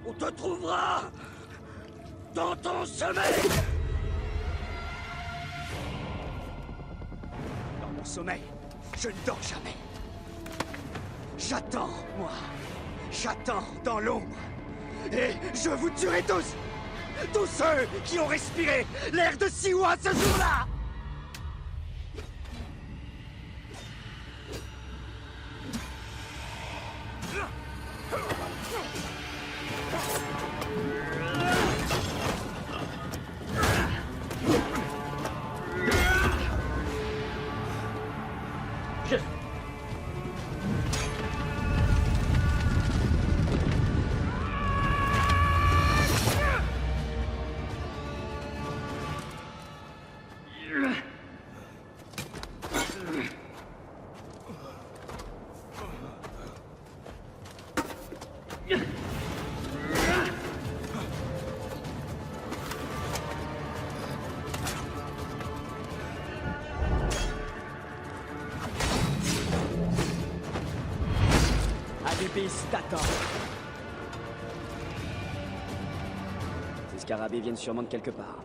On te trouvera dans ton sommeil. Dans mon sommeil, je ne dors jamais. J'attends, moi. J'attends dans l'ombre. Et je vous tuerai tous. Tous ceux qui ont respiré l'air de Siwa ce jour-là. Adupis t'attend. Ces scarabées viennent sûrement de quelque part.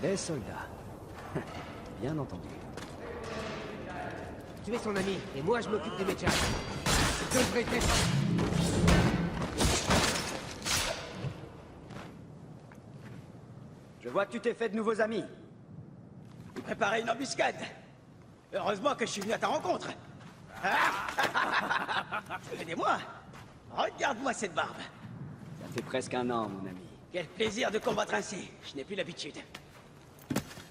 Des soldats. Bien entendu. Tu es son ami, et moi je m'occupe des médias. Je devrais t'être... Je vois que tu t'es fait de nouveaux amis. Tu préparais une embuscade. Heureusement que je suis venu à ta rencontre. Aidez-moi. Regarde-moi cette barbe. Ça fait presque un an, mon ami. Quel plaisir de combattre ainsi. Je n'ai plus l'habitude.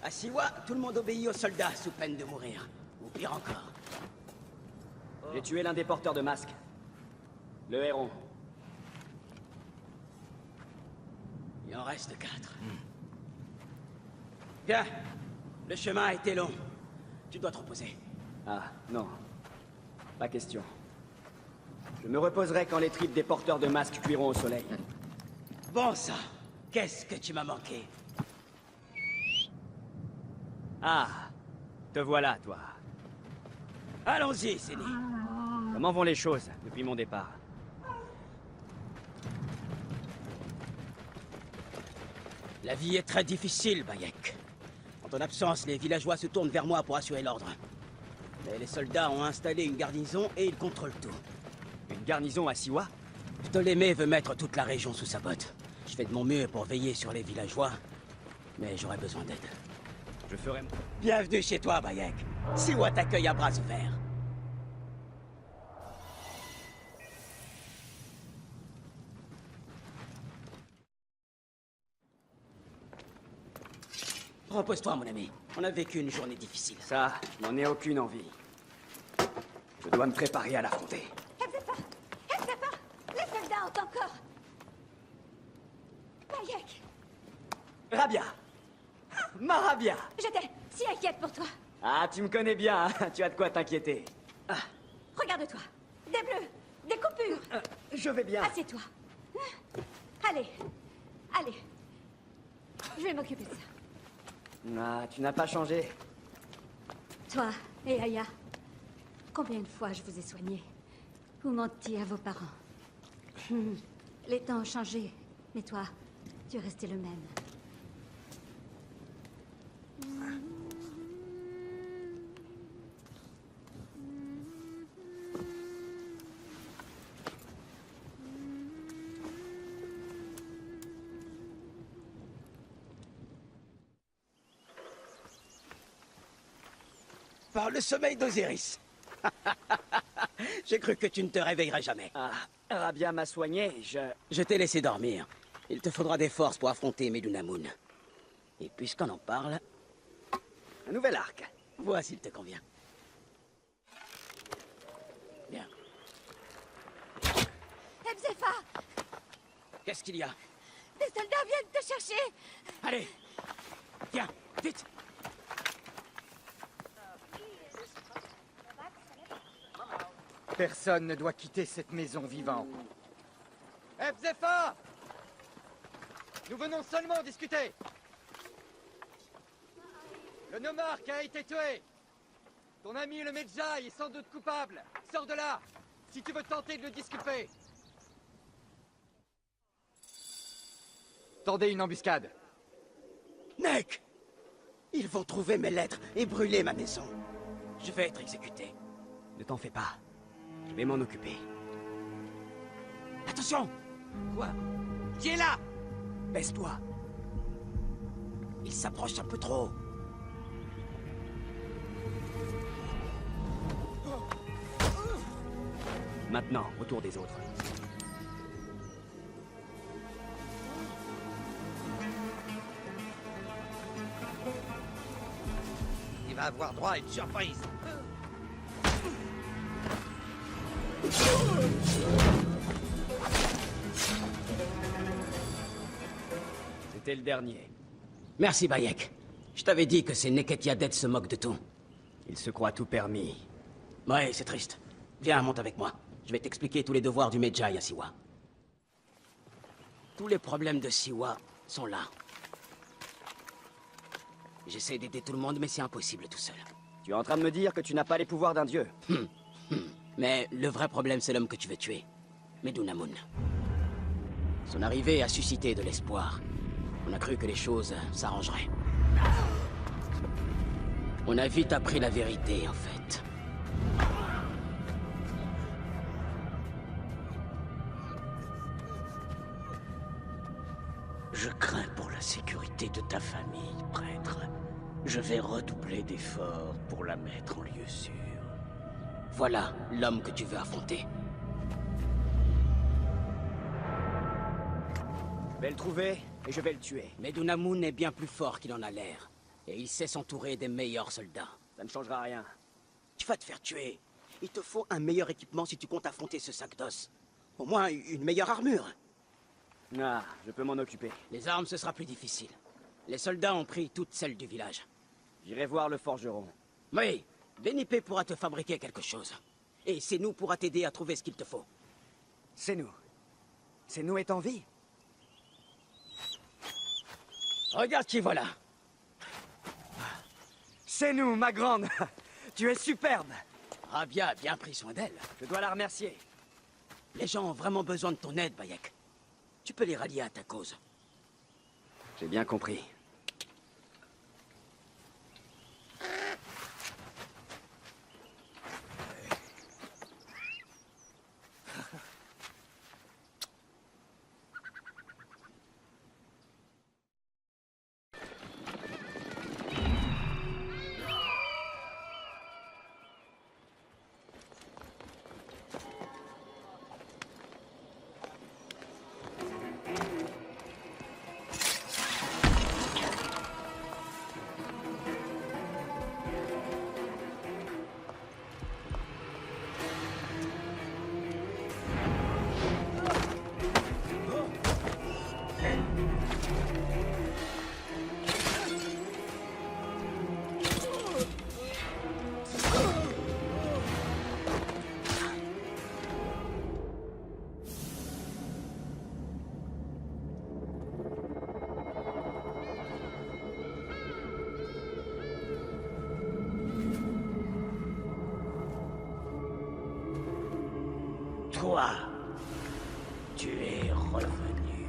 À Siwa, tout le monde obéit aux soldats sous peine de mourir. Ou pire encore. J'ai tué l'un des porteurs de masques. Le héron. Il en reste 4. Bien. Le chemin a été long. Tu dois te reposer. Ah, non. Pas question. Je me reposerai quand les tripes des porteurs de masques cuiront au soleil. Bon sang. Qu'est-ce que tu m'as manqué? Ah, te voilà, toi. Allons-y, Séni. Comment vont les choses depuis mon départ? La vie est très difficile, Bayek. En ton absence, les villageois se tournent vers moi pour assurer l'ordre. Mais les soldats ont installé une garnison et ils contrôlent tout. Une garnison à Siwa? Ptolémée veut mettre toute la région sous sa botte. Je fais de mon mieux pour veiller sur les villageois, mais j'aurai besoin d'aide. Je ferai... Bienvenue chez toi, Bayek. Siwa t'accueille à bras ouverts. Repose-toi, mon ami. On a vécu une journée difficile. Ça, je n'en ai aucune envie. Je dois me préparer à l'affronter. Elzapha, les soldats ont encore... Bayek, Rabia! Ma Rabia! j'étais si inquiète pour toi. Ah, tu me connais bien, hein. Tu as de quoi t'inquiéter. Regarde-toi. Des bleus, des coupures. Je vais bien. Assieds-toi. Allez, allez. Je vais m'occuper de ça. Ah, tu n'as pas changé. Toi et Aya, combien de fois je vous ai soigné ou menti à vos parents. Les temps ont changé, mais toi, tu es resté le même. Par le sommeil d'Osiris. J'ai cru que tu ne te réveillerais jamais. Ah, Rabia m'a soigné, Je t'ai laissé dormir. Il te faudra des forces pour affronter Medunamun. Et puisqu'on en parle, Un nouvel arc. vois s'il te convient. Bien. Elzapha, Qu'est-ce qu'il y a? des soldats viennent te chercher. Allez. Viens, vite. Personne ne doit quitter cette maison vivant. Fzefa! Nous venons seulement discuter. Le nomarque a été tué. Ton ami le Medjay est sans doute coupable. Sors de là, si tu veux tenter de le disculper. Tendez une embuscade. Nek! Ils vont trouver mes lettres et brûler ma maison. Je vais être exécuté. Ne t'en fais pas. Je vais m'en occuper. Attention! Quoi? Qui est là? Baisse-toi. Il s'approche un peu trop. Maintenant, au tour des autres. Il va avoir droit à une surprise. C'était le dernier. Merci, Bayek. Je t'avais dit que ces Neketiadet se moquent de tout. Il se croit tout permis. Ouais, c'est triste. Viens, monte avec moi. Je vais t'expliquer tous les devoirs du Medjay à Siwa. Tous les problèmes de Siwa sont là. J'essaie d'aider tout le monde, mais c'est impossible tout seul. Tu es en train de me dire que tu n'as pas les pouvoirs d'un dieu. Mais le vrai problème, c'est l'homme que tu veux tuer. Medunamun. Son arrivée a suscité de l'espoir. On a cru que les choses s'arrangeraient. On a vite appris la vérité, en fait. Je crains pour la sécurité de ta famille, prêtre. Je vais redoubler d'efforts pour la mettre en lieu sûr. Voilà l'homme que tu veux affronter. Je vais le trouver et je vais le tuer. Medunamun est bien plus fort qu'il en a l'air. Et il sait s'entourer des meilleurs soldats. Ça ne changera rien. Tu vas te faire tuer. Il te faut un meilleur équipement si tu comptes affronter ce sac d'os. Au moins une meilleure armure. Ah, je peux m'en occuper. Les armes, ce sera plus difficile. Les soldats ont pris toutes celles du village. J'irai voir le forgeron. Oui, Benipé pourra te fabriquer quelque chose. Et Senou pourra t'aider à trouver ce qu'il te faut. C'est nous. C'est nous est en vie. Regarde qui voilà. C'est nous, ma grande. Tu es superbe. Rabia a bien pris soin d'elle. Je dois la remercier. Les gens ont vraiment besoin de ton aide, Bayek. Tu peux les rallier à ta cause. J'ai bien compris. Toi, tu es revenu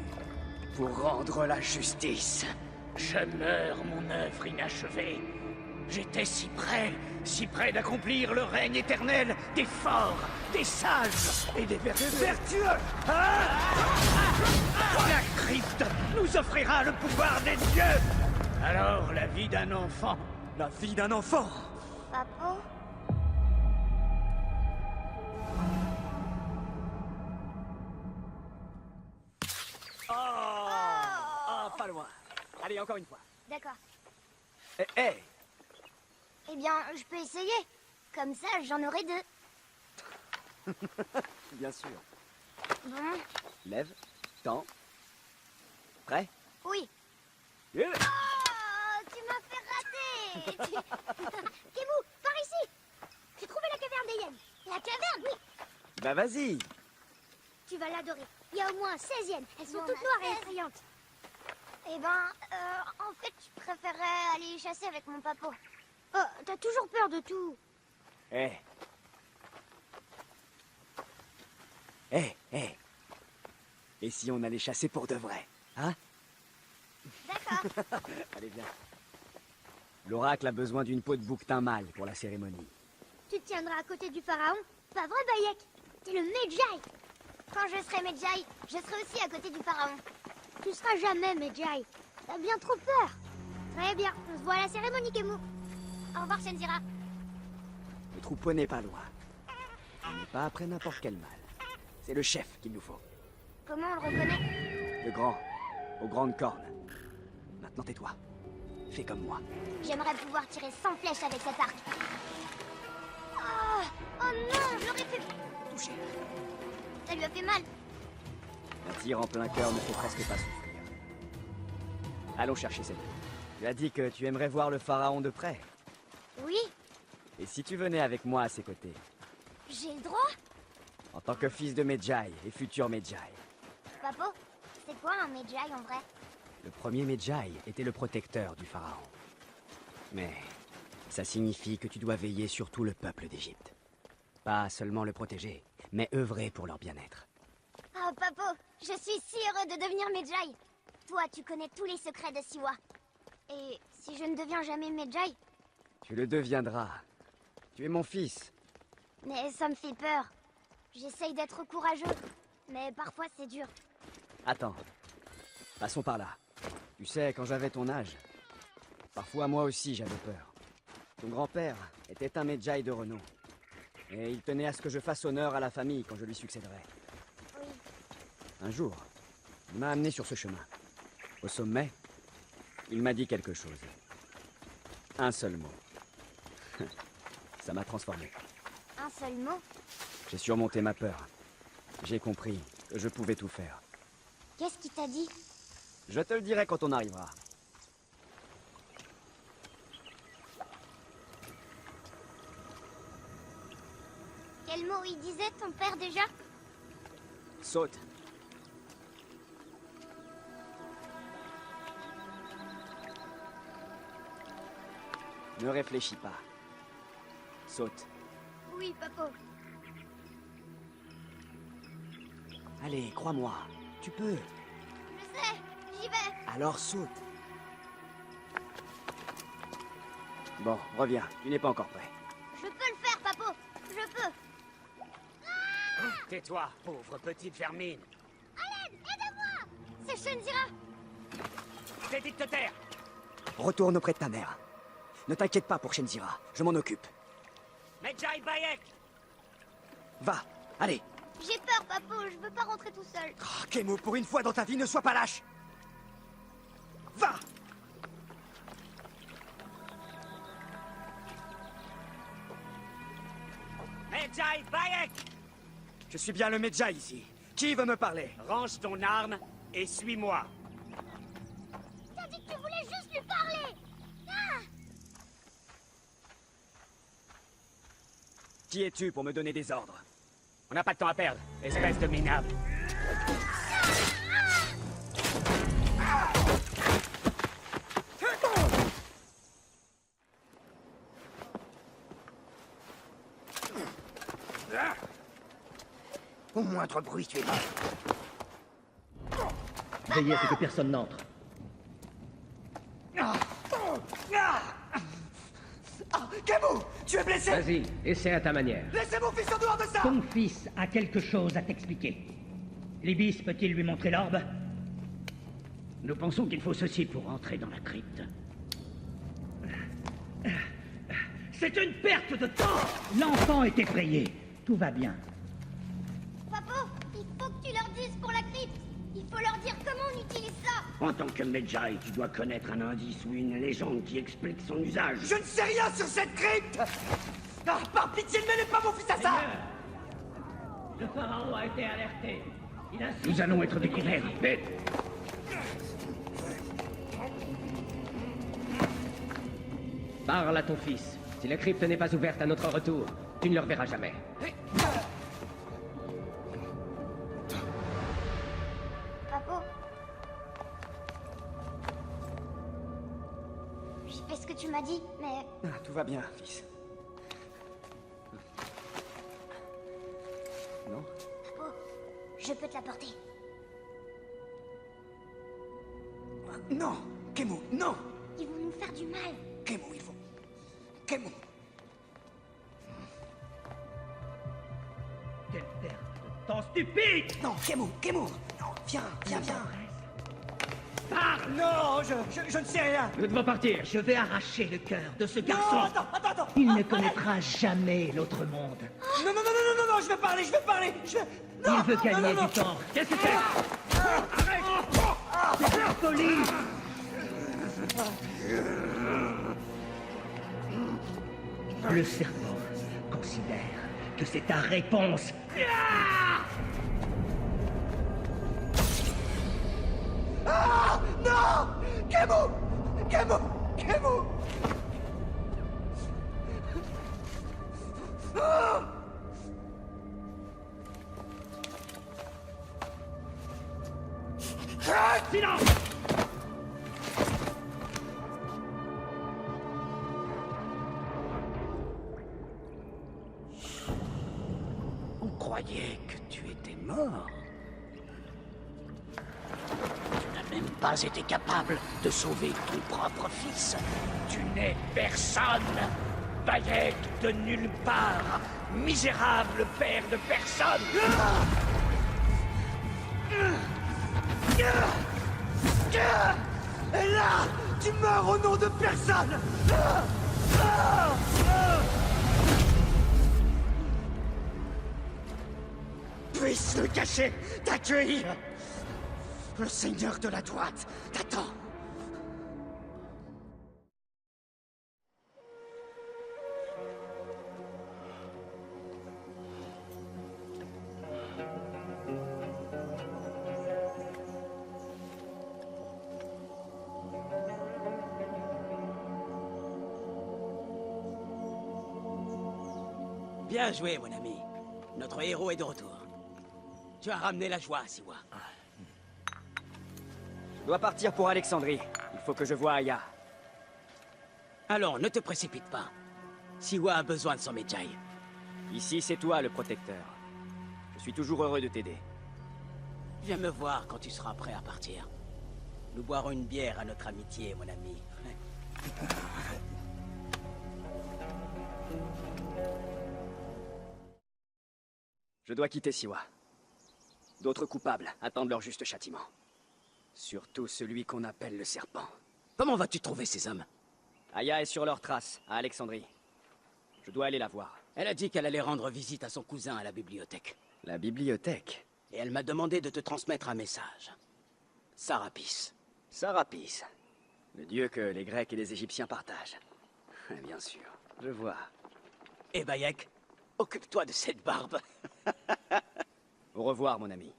Pour rendre la justice. Je meurs mon œuvre inachevée. J'étais si près d'accomplir le règne éternel des forts, des sages et des vertueux. Hein? La crypte nous offrira le pouvoir des dieux. Alors la vie d'un enfant. La vie d'un enfant. Papa? Oh, pas loin. Allez, encore une fois. D'accord. Eh. Eh bien, je peux essayer. Comme ça, j'en aurai deux. Bien sûr. Bon, Lève, tends. Prêt? oui. Eh. Oh, tu m'as fait rater. Kemu, par ici. J'ai trouvé la caverne des hyènes. La caverne, oui. Bah vas-y. Tu vas l'adorer. Il y a au moins un 16e. Elles sont toutes noires et effrayantes. Eh ben, en fait, je préférerais aller chasser avec mon papa. Oh, t'as toujours peur de tout. Eh. Et si on allait chasser pour de vrai, hein? D'accord. Allez, viens. L'oracle a besoin d'une peau de bouquetin mâle pour la cérémonie. Tu te tiendras à côté du pharaon? Pas vrai, Bayek? T'es le Medjay. Quand je serai Medjay, je serai aussi à côté du pharaon. Tu seras jamais Medjay. T'as bien trop peur. Très bien, on se voit à la cérémonie, Kemu. Au revoir, Shenzira. Le troupeau n'est pas loin. On n'est pas après n'importe quel mal. C'est le chef qu'il nous faut. Comment on le reconnaît? Le grand, aux grandes cornes. Maintenant tais-toi. Fais comme moi. J'aimerais pouvoir tirer 100 flèches avec cet arc. Oh non, je l'aurais fait toucher. Ça lui a fait mal. Un tir en plein cœur ne fait presque pas souffrir. Allons chercher cette. Tu as dit que tu aimerais voir le pharaon de près. Oui, Et si tu venais avec moi à ses côtés, j'ai le droit. en tant que fils de Medjay et futur Medjay. Papo, c'est quoi un Medjay en vrai? Le premier Medjay était le protecteur du pharaon. Mais ça signifie que tu dois veiller sur tout le peuple d'Égypte. Pas seulement le protéger, mais œuvrer pour leur bien-être. Oh Papo, je suis si heureux de devenir Medjay. Toi, tu connais tous les secrets de Siwa. Et si je ne deviens jamais Medjay? Tu le deviendras. Tu es mon fils. Mais ça me fait peur. J'essaye d'être courageux, mais parfois c'est dur. Attends. Passons par là. Tu sais, quand j'avais ton âge, parfois moi aussi j'avais peur. Ton grand-père était un Medjay de renom. Et il tenait à ce que je fasse honneur à la famille quand je lui succéderais. Oui. Un jour, il m'a amené sur ce chemin. Au sommet, il m'a dit quelque chose. Un seul mot. Ça m'a transformé. Un seul mot? J'ai surmonté ma peur. J'ai compris que je pouvais tout faire. Qu'est-ce qu'il t'a dit? Je te le dirai quand on arrivera. Quel mot il disait, ton père, déjà? Saute. Ne réfléchis pas. Saute. Oui, Papo. Allez, crois-moi. Tu peux. Je sais, j'y vais. Alors saute. Bon, reviens. Tu n'es pas encore prêt. Je peux le faire, Papo. Je peux. Tais-toi, pauvre petite vermine. À l'aide, aidez-moi. C'est Shenzira. T'es dit de te taire. Retourne auprès de ta mère. Ne t'inquiète pas pour Shenzira. Je m'en occupe. Medjay Bayek. Va. Allez. J'ai peur, Papo. Je veux pas rentrer tout seul. Oh, Kemo, pour une fois dans ta vie, ne sois pas lâche. Va. Medjay Bayek. Je suis bien le Medjay ici. Qui veut me parler? Range ton arme et suis-moi. T'as dit que tu voulais juste lui parler. Ah! Qui es-tu pour me donner des ordres? On n'a pas de temps à perdre, espèce de minable. Au moindre bruit, tu es mort. Veillez à ce que personne n'entre. Kemu, tu es blessé? Vas-y, essaie à ta manière. Laissez mon fils en dehors de ça! Ton fils a quelque chose à t'expliquer. Libis peut-il lui montrer l'orbe? Nous pensons qu'il faut ceci pour entrer dans la crypte. C'est une perte de temps! L'enfant est effrayé. Tout va bien. Papo, il faut que tu leur dises pour la crypte. Il faut leur dire comment on utilise ça. En tant que Medjay, tu dois connaître un indice ou une légende qui explique son usage. Je ne sais rien sur cette crypte! Ah, par pitié, ne mêlez pas mon fils à ça! Le pharaon a été alerté. Nous allons être découverts. Vite! Parle à ton fils. Si la crypte n'est pas ouverte à notre retour, tu ne le reverras jamais. fait ce que tu m'as dit, mais... Ah, tout va bien, fils. Non? Oh, je peux te la porter. Non, Kemu, non! Ils vont nous faire du mal. Kemu, il faut... Kemu! Quelle perte de temps stupide! Non, Kemu! Non, viens! Ah, Non, je ne sais rien! nous devons partir. Je vais arracher le cœur de ce Non, garçon. attends! Il ne connaîtra jamais l'autre monde. Non, je vais parler! Non, Il veut non, gagner non. du temps. Qu'est-ce que c'est? Arrête! C'est de la folie! Le serpent considère que c'est ta réponse. Ah! Non! Kemu! Ah! Silence! On croyait que tu étais mort. Tu n'as même pas été capable de sauver ton propre fils. Tu n'es personne. Bayek de nulle part. Misérable père de personne. Et là, tu meurs au nom de personne! Puisse le cacher, t'accueillir! Le seigneur de la droite t'attend! Bien joué, mon ami. Notre héros est de retour. Tu as ramené la joie, Siwa. Je dois partir pour Alexandrie. Il faut que je voie Aya. Alors, ne te précipite pas. Siwa a besoin de son Medjay. Ici, c'est toi le protecteur. Je suis toujours heureux de t'aider. Viens me voir quand tu seras prêt à partir. Nous boirons une bière à notre amitié, mon ami. Je dois quitter Siwa. D'autres coupables attendent leur juste châtiment. Surtout celui qu'on appelle le serpent. Comment vas-tu trouver ces hommes? Aya est sur leurs traces, à Alexandrie. Je dois aller la voir. Elle a dit qu'elle allait rendre visite à son cousin à la bibliothèque. La bibliothèque? Et elle m'a demandé de te transmettre un message. Sarapis. Sarapis. Le dieu que les Grecs et les Égyptiens partagent. Bien sûr, je vois. Et Bayek, occupe-toi de cette barbe. Au revoir, mon ami.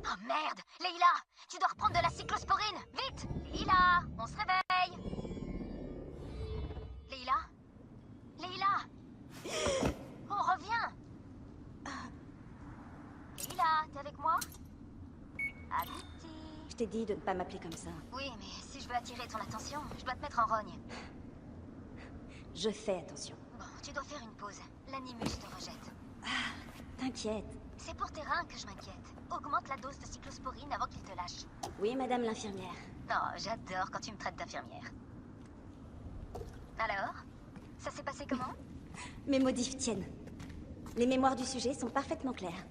Oh merde! Leïla! Tu dois reprendre de la cyclosporine! Vite! Leïla! On se réveille! Leïla? Leïla! On revient! Leïla, t'es avec moi? Habiti. Je t'ai dit de ne pas m'appeler comme ça. Oui, mais si je veux attirer ton attention, je dois te mettre en rogne. Je fais attention. Bon, tu dois faire une pause. L'animus te rejette. T'inquiète. C'est pour tes reins que je m'inquiète. Augmente la dose de cyclosporine avant qu'il te lâche. Oui, madame l'infirmière. Oh, j'adore quand tu me traites d'infirmière. Alors? Ça s'est passé comment? Mes modifs tiennent. Les mémoires du sujet sont parfaitement claires.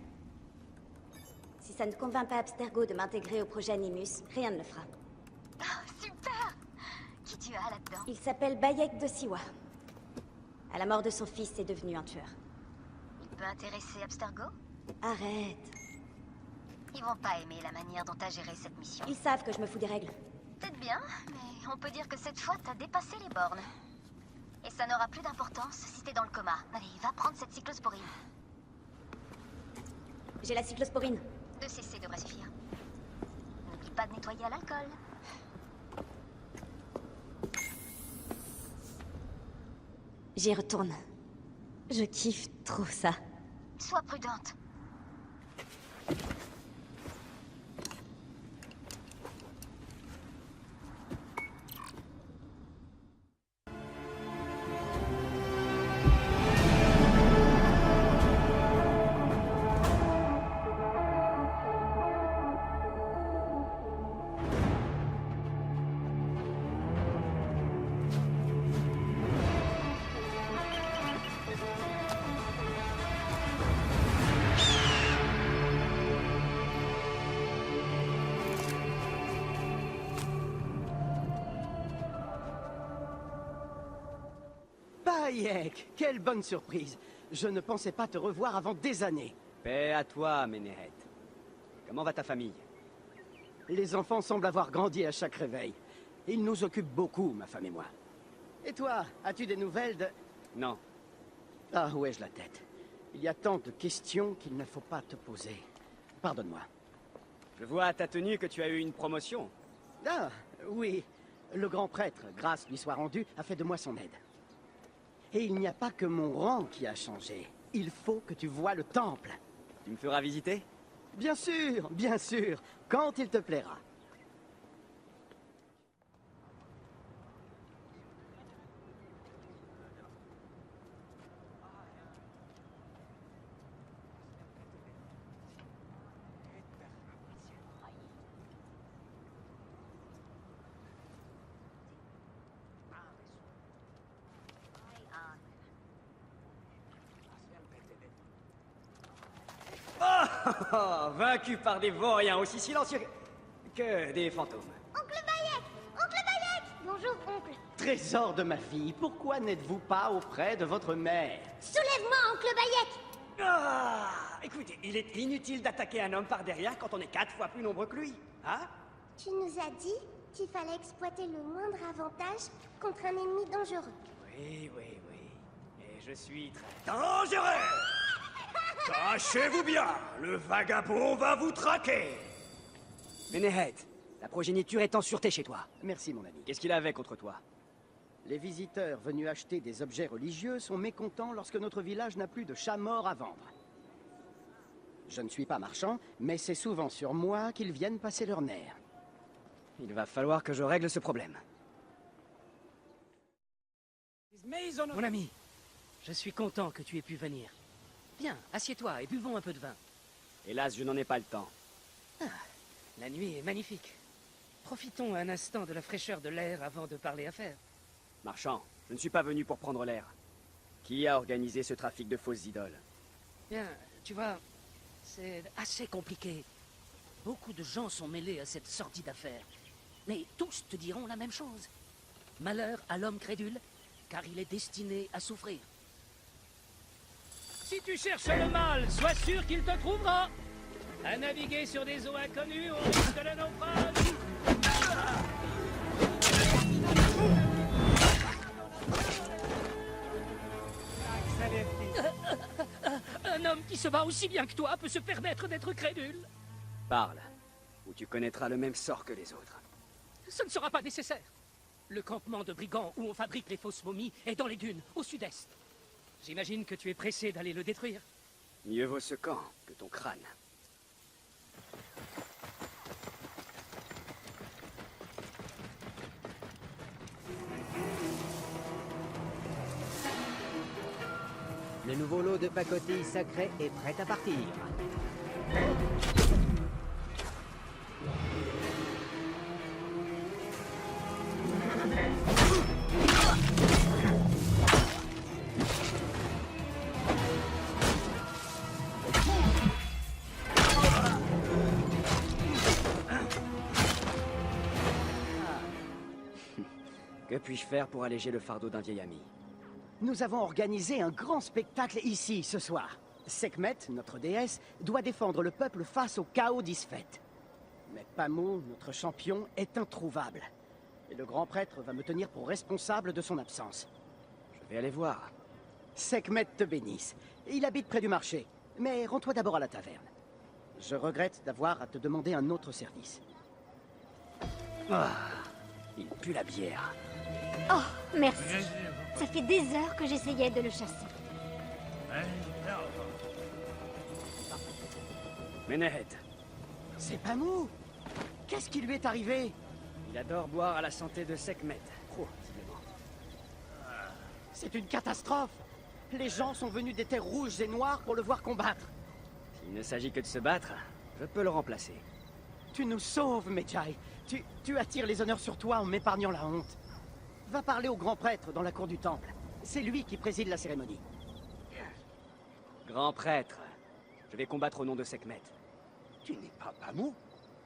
Si ça ne convainc pas Abstergo de m'intégrer au projet Animus, rien ne le fera. Oh, super! Qui tu as là-dedans? Il s'appelle Bayek de Siwa. À la mort de son fils, c'est devenu un tueur. Il peut intéresser Abstergo? Arrête. Ils vont pas aimer la manière dont t'as géré cette mission. Ils savent que je me fous des règles. Peut-être bien, mais on peut dire que cette fois, t'as dépassé les bornes. Et ça n'aura plus d'importance si t'es dans le coma. Allez, va prendre cette cyclosporine. J'ai la cyclosporine. 2 cc devrait suffire. N'oublie pas de nettoyer à l'alcool. J'y retourne. Je kiffe trop ça. Sois prudente. Bayek, quelle bonne surprise. Je ne pensais pas te revoir avant des années. Paix à toi, Ménéret. Comment va ta famille? Les enfants semblent avoir grandi à chaque réveil. Ils nous occupent beaucoup, ma femme et moi. Et toi, as-tu des nouvelles de... Non. Ah, où ai-je la tête? Il y a tant de questions qu'il ne faut pas te poser. Pardonne-moi. Je vois à ta tenue que tu as eu une promotion. Ah, oui. Le grand prêtre, grâce lui soit rendue, a fait de moi son aide. Et il n'y a pas que mon rang qui a changé. Il faut que tu voies le temple. Tu me feras visiter? Bien sûr, quand il te plaira. Oh, vaincu par des vauriens aussi silencieux que des fantômes. Oncle Bayek! Oncle Bayek! Bonjour, oncle. Trésor de ma fille, pourquoi n'êtes-vous pas auprès de votre mère? Soulève-moi, oncle Bayek! Ah, écoutez, il est inutile d'attaquer un homme par derrière quand on est 4 fois plus nombreux que lui, hein? Tu nous as dit qu'il fallait exploiter le moindre avantage contre un ennemi dangereux. Oui. Et je suis très dangereux! Cachez-vous bien, le vagabond va vous traquer. Ménéret, la progéniture est en sûreté chez toi. Merci, mon ami. Qu'est-ce qu'il avait contre toi? Les visiteurs venus acheter des objets religieux sont mécontents lorsque notre village n'a plus de chats morts à vendre. Je ne suis pas marchand, mais c'est souvent sur moi qu'ils viennent passer leurs nerfs. Il va falloir que je règle ce problème. Mon ami, je suis content que tu aies pu venir. Viens, assieds-toi et buvons un peu de vin. Hélas, je n'en ai pas le temps. Ah, la nuit est magnifique. Profitons un instant de la fraîcheur de l'air avant de parler affaires. Marchand, je ne suis pas venu pour prendre l'air. Qui a organisé ce trafic de fausses idoles? Bien, tu vois, c'est assez compliqué. Beaucoup de gens sont mêlés à cette sordide affaire. Mais tous te diront la même chose. Malheur à l'homme crédule, car il est destiné à souffrir. Si tu cherches le mal, sois sûr qu'il te trouvera. À naviguer sur des eaux inconnues, on risque le naufrage. Un homme qui se bat aussi bien que toi peut se permettre d'être crédule. Parle, ou tu connaîtras le même sort que les autres. Ce ne sera pas nécessaire. Le campement de brigands où on fabrique les fausses momies est dans les dunes, au sud-est. J'imagine que tu es pressé d'aller le détruire. Mieux vaut ce camp que ton crâne. Le nouveau lot de pacotille sacrée est prêt à partir. Que puis-je faire pour alléger le fardeau d'un vieil ami? Nous avons organisé un grand spectacle ici, ce soir. Sekhmet, notre déesse, doit défendre le peuple face au chaos d'Isfet. Mais Pamou, notre champion, est introuvable. Et le grand prêtre va me tenir pour responsable de son absence. Je vais aller voir. Sekhmet te bénisse. Il habite près du marché. Mais rends-toi d'abord à la taverne. Je regrette d'avoir à te demander un autre service. Ah, il pue la bière. Oh, merci. Ça fait des heures que j'essayais de le chasser. Menehet. C'est Pamou! Qu'est-ce qui lui est arrivé? Il adore boire à la santé de Sekhmet. Trop, visiblement. C'est une catastrophe! Les gens sont venus des terres rouges et noires pour le voir combattre. S'il ne s'agit que de se battre, je peux le remplacer. Tu nous sauves, Medjay. Tu attires les honneurs sur toi en m'épargnant la honte. Va parler au grand prêtre dans la cour du temple. C'est lui qui préside la cérémonie. Grand prêtre, je vais combattre au nom de Sekhmet. Tu n'es pas Pamou?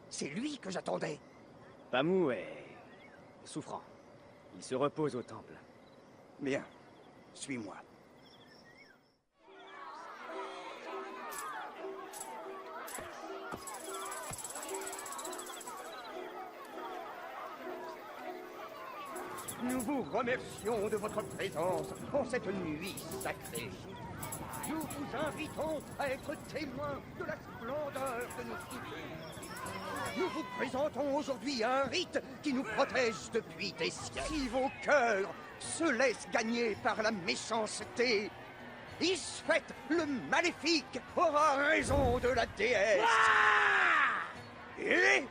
C'est lui que j'attendais. Pamou est souffrant. Il se repose au temple. Bien, suis-moi. Nous vous remercions de votre présence en cette nuit sacrée. Nous vous invitons à être témoins de la splendeur de nos cités. Nous vous présentons aujourd'hui un rite qui nous protège depuis des siècles. Si vos cœurs se laissent gagner par la méchanceté, Isfet le maléfique aura raison de la déesse. Et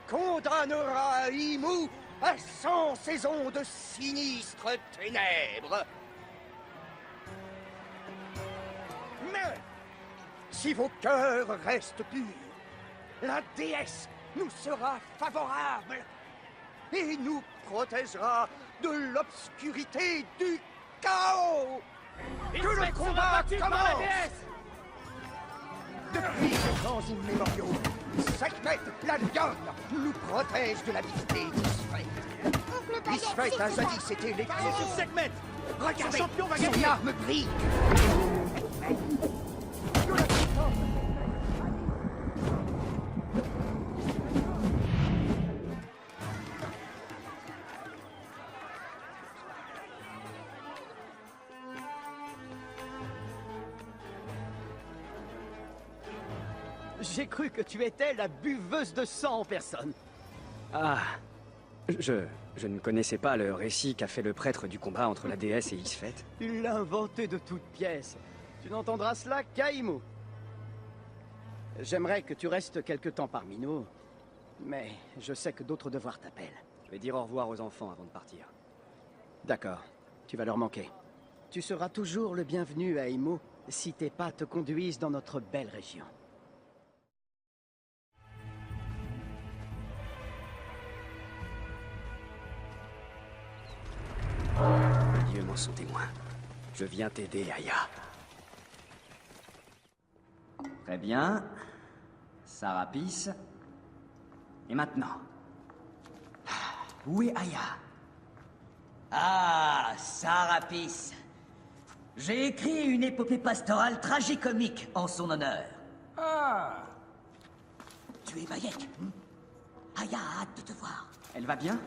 condamnera Imou à 100 saisons de sinistres ténèbres. Mais si vos cœurs restent purs, la déesse nous sera favorable et nous protégera de l'obscurité du chaos. Que le combat commence. Depuis des temps immémoriaux, Sekhmet, la lionne, nous protège de la visée d'Isfet. Isfet a jadis été l'éclair. C'est sur Sekhmet. Regardez, Son champion va son gagner. arme brille. J'ai cru que tu étais la buveuse de sang en personne. Ah, je ne connaissais pas le récit qu'a fait le prêtre du combat entre la déesse et Isfet. Tu l'as inventé de toutes pièces. Tu n'entendras cela qu'à Imo. J'aimerais que tu restes quelque temps parmi nous, mais je sais que d'autres devoirs t'appellent. Je vais dire au revoir aux enfants avant de partir. D'accord, tu vas leur manquer. Tu seras toujours le bienvenu à Imo si tes pas te conduisent dans notre belle région. Les dieux m'en sont témoins. Je viens t'aider, Aya. Très bien. Sarapis. Et maintenant? Où est Aya? Ah, Sarapis. J'ai écrit une épopée pastorale tragicomique en son honneur. Ah! Tu es Bayek. Aya a hâte de te voir. Elle va bien?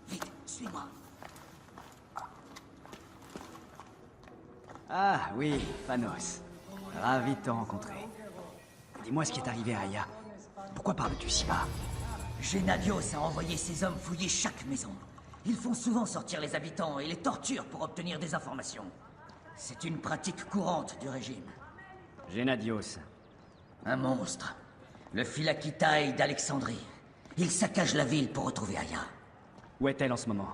Vite, suis-moi. Ah oui, Panos. Ravi de te rencontrer. Dis-moi ce qui est arrivé à Aya. Pourquoi parles-tu si bas? Gennadios a envoyé ses hommes fouiller chaque maison. Ils font souvent sortir les habitants et les torturent pour obtenir des informations. C'est une pratique courante du régime. Gennadios. Un monstre. Le Philakitaï d'Alexandrie. Il saccage la ville pour retrouver Aya. Où est-elle en ce moment?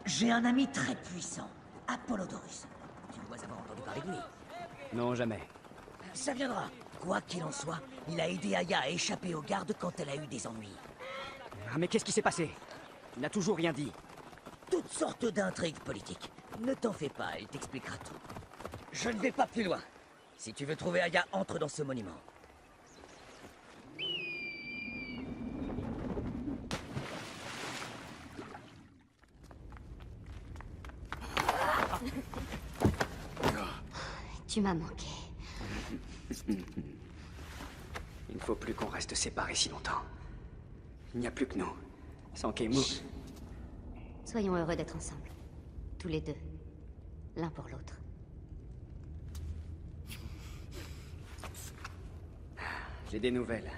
J'ai un ami très puissant, Apollodorus. Tu dois avoir entendu parler de lui. Non, jamais. Ça viendra. Quoi qu'il en soit, il a aidé Aya à échapper aux gardes quand elle a eu des ennuis. Ah, mais qu'est-ce qui s'est passé? Tu n'as toujours rien dit. Toutes sortes d'intrigues politiques. Ne t'en fais pas, elle t'expliquera tout. Je ne vais pas plus loin. Si tu veux trouver Aya, entre dans ce monument. Tu m'as manqué. Il ne faut plus qu'on reste séparés si longtemps. Il n'y a plus que nous. Sans Kemu. Soyons heureux d'être ensemble. Tous les deux. L'un pour l'autre. J'ai des nouvelles.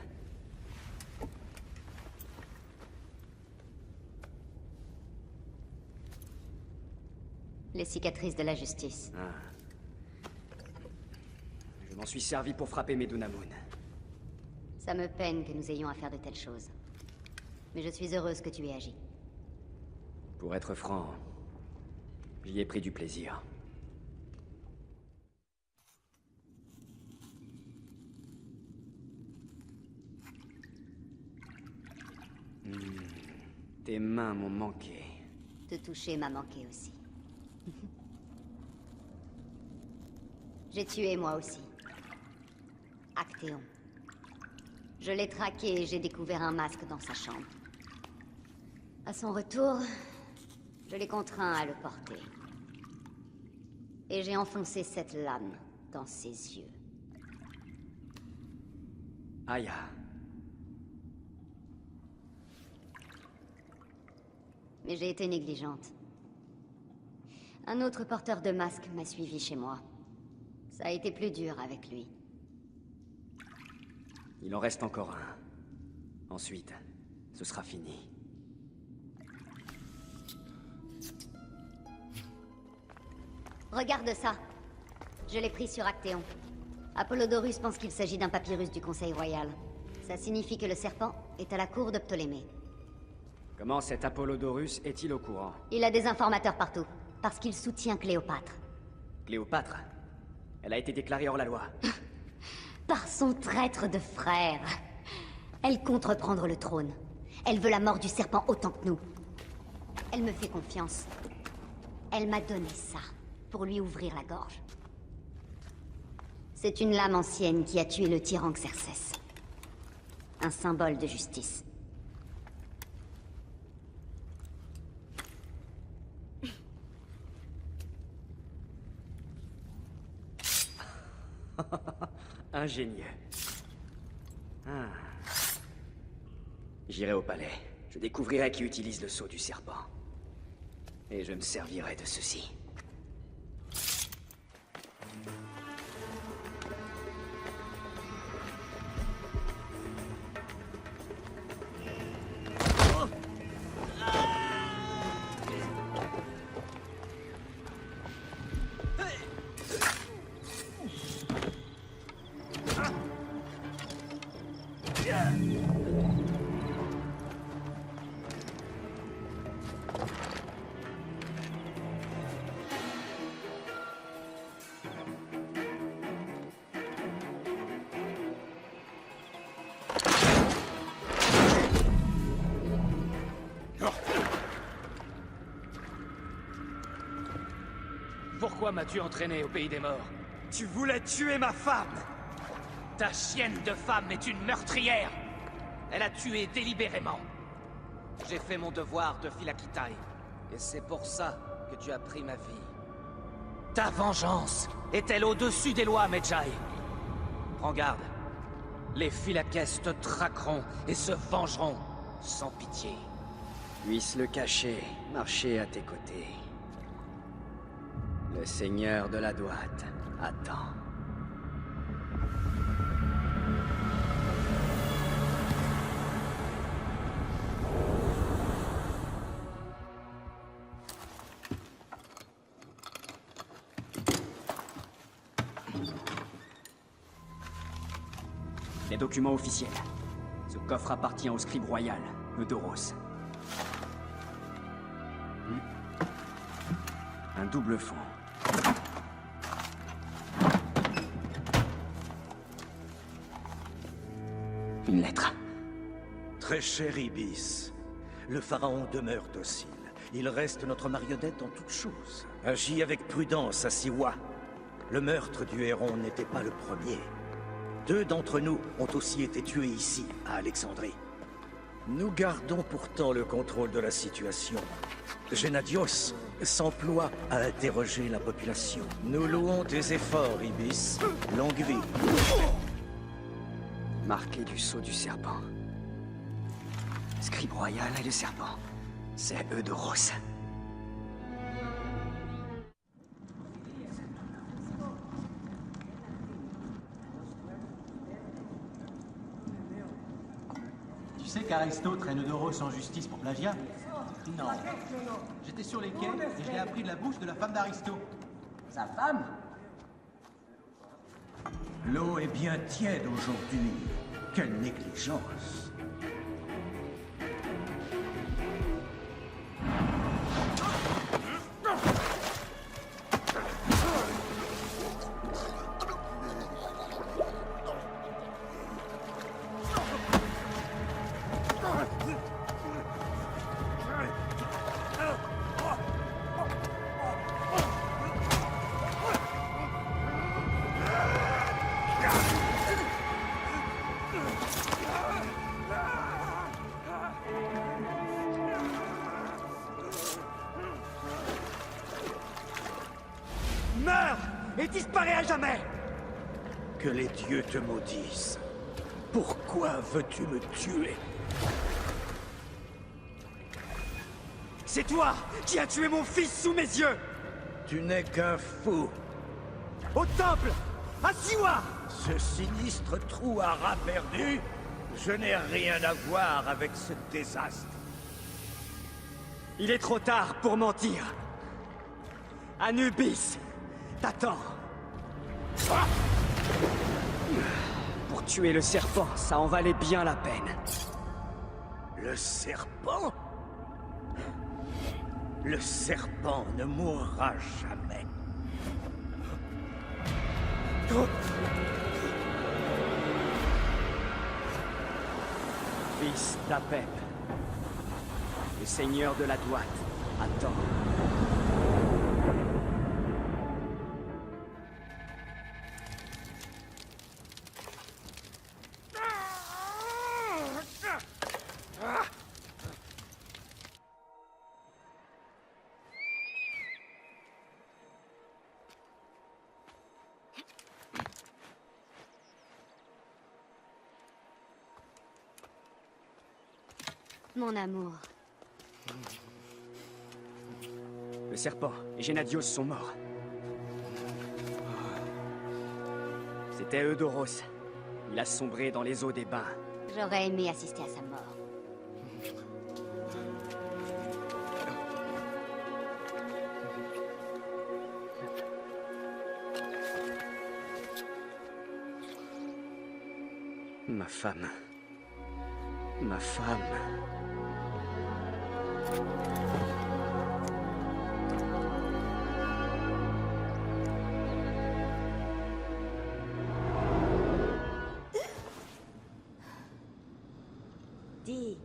Les cicatrices de la justice. Ah. Je m'en suis servi pour frapper Medunamun. Ça me peine que nous ayons à faire de telles choses. Mais je suis heureuse que tu aies agi. Pour être franc, j'y ai pris du plaisir. Tes mains m'ont manqué. Te toucher m'a manqué aussi. J'ai tué moi aussi. Actéon. Je l'ai traqué et j'ai découvert un masque dans sa chambre. À son retour, je l'ai contraint à le porter. Et j'ai enfoncé cette lame dans ses yeux. Aya. Mais j'ai été négligente. Un autre porteur de masque m'a suivi chez moi. Ça a été plus dur avec lui. Il en reste encore un. Ensuite, ce sera fini. Regarde ça. Je l'ai pris sur Actéon. Apollodorus pense qu'il s'agit d'un papyrus du Conseil Royal. Ça signifie que le serpent est à la cour de Ptolémée. Comment cet Apollodorus est-il au courant? Il a des informateurs partout, parce qu'il soutient Cléopâtre. Cléopâtre? Elle a été déclarée hors la loi. Par son traître de frère. Elle compte reprendre le trône. Elle veut la mort du serpent autant que nous. Elle me fait confiance. Elle m'a donné ça, pour lui ouvrir la gorge. C'est une lame ancienne qui a tué le tyran Xerxès. Un symbole de justice. Ingénieux. J'irai au palais. Je découvrirai qui utilise le sceau du serpent. Et je me servirai de ceci. Pourquoi m'as-tu entraîné au pays des morts? Tu voulais tuer ma femme! Ta chienne de femme est une meurtrière! Elle a tué délibérément. J'ai fait mon devoir de Philakitai, et c'est pour ça que tu as pris ma vie. Ta vengeance est-elle au-dessus des lois, Medjay? Prends garde. Les Phylakès te traqueront et se vengeront sans pitié. Puisse le cacher, marcher à tes côtés. Le seigneur de la droite attend. Les documents officiels. Ce coffre appartient au scribe royal, Eudoros. Un double fond. Une lettre. Très cher Ibis, le pharaon demeure docile. Il reste notre marionnette en toutes choses. Agis avec prudence à Siwa. Le meurtre du héron n'était pas le premier. 2 d'entre nous ont aussi été tués ici, à Alexandrie. Nous gardons pourtant le contrôle de la situation. Gennadios s'emploie à interroger la population. Nous louons tes efforts, Ibis. Longue vie. Marqué du sceau du serpent. Scribe royal et le serpent. C'est Eudoros. Tu sais qu'Aristo traîne Eudoros en justice pour plagiat? Non. J'étais sur les quais et je l'ai appris de la bouche de la femme d'Aristo. Sa femme? L'eau est bien tiède aujourd'hui. Quelle négligence. Meurs et disparais à jamais! Que les dieux te maudissent. Pourquoi veux-tu me tuer? C'est toi qui as tué mon fils sous mes yeux! Tu n'es qu'un fou. Au temple! À Siwa! Ce sinistre trou à rat perdu, je n'ai rien à voir avec ce désastre. Il est trop tard pour mentir. Anubis t'attend. Pour tuer le serpent, ça en valait bien la peine. Le serpent? Le serpent ne mourra jamais. Fils d'Apep, le seigneur de la droite, attend. Mon amour. Le serpent et Gennadios sont morts. C'était Eudoros. Il a sombré dans les eaux des bains. J'aurais aimé assister à sa mort. Ma femme. Ma femme. Dis.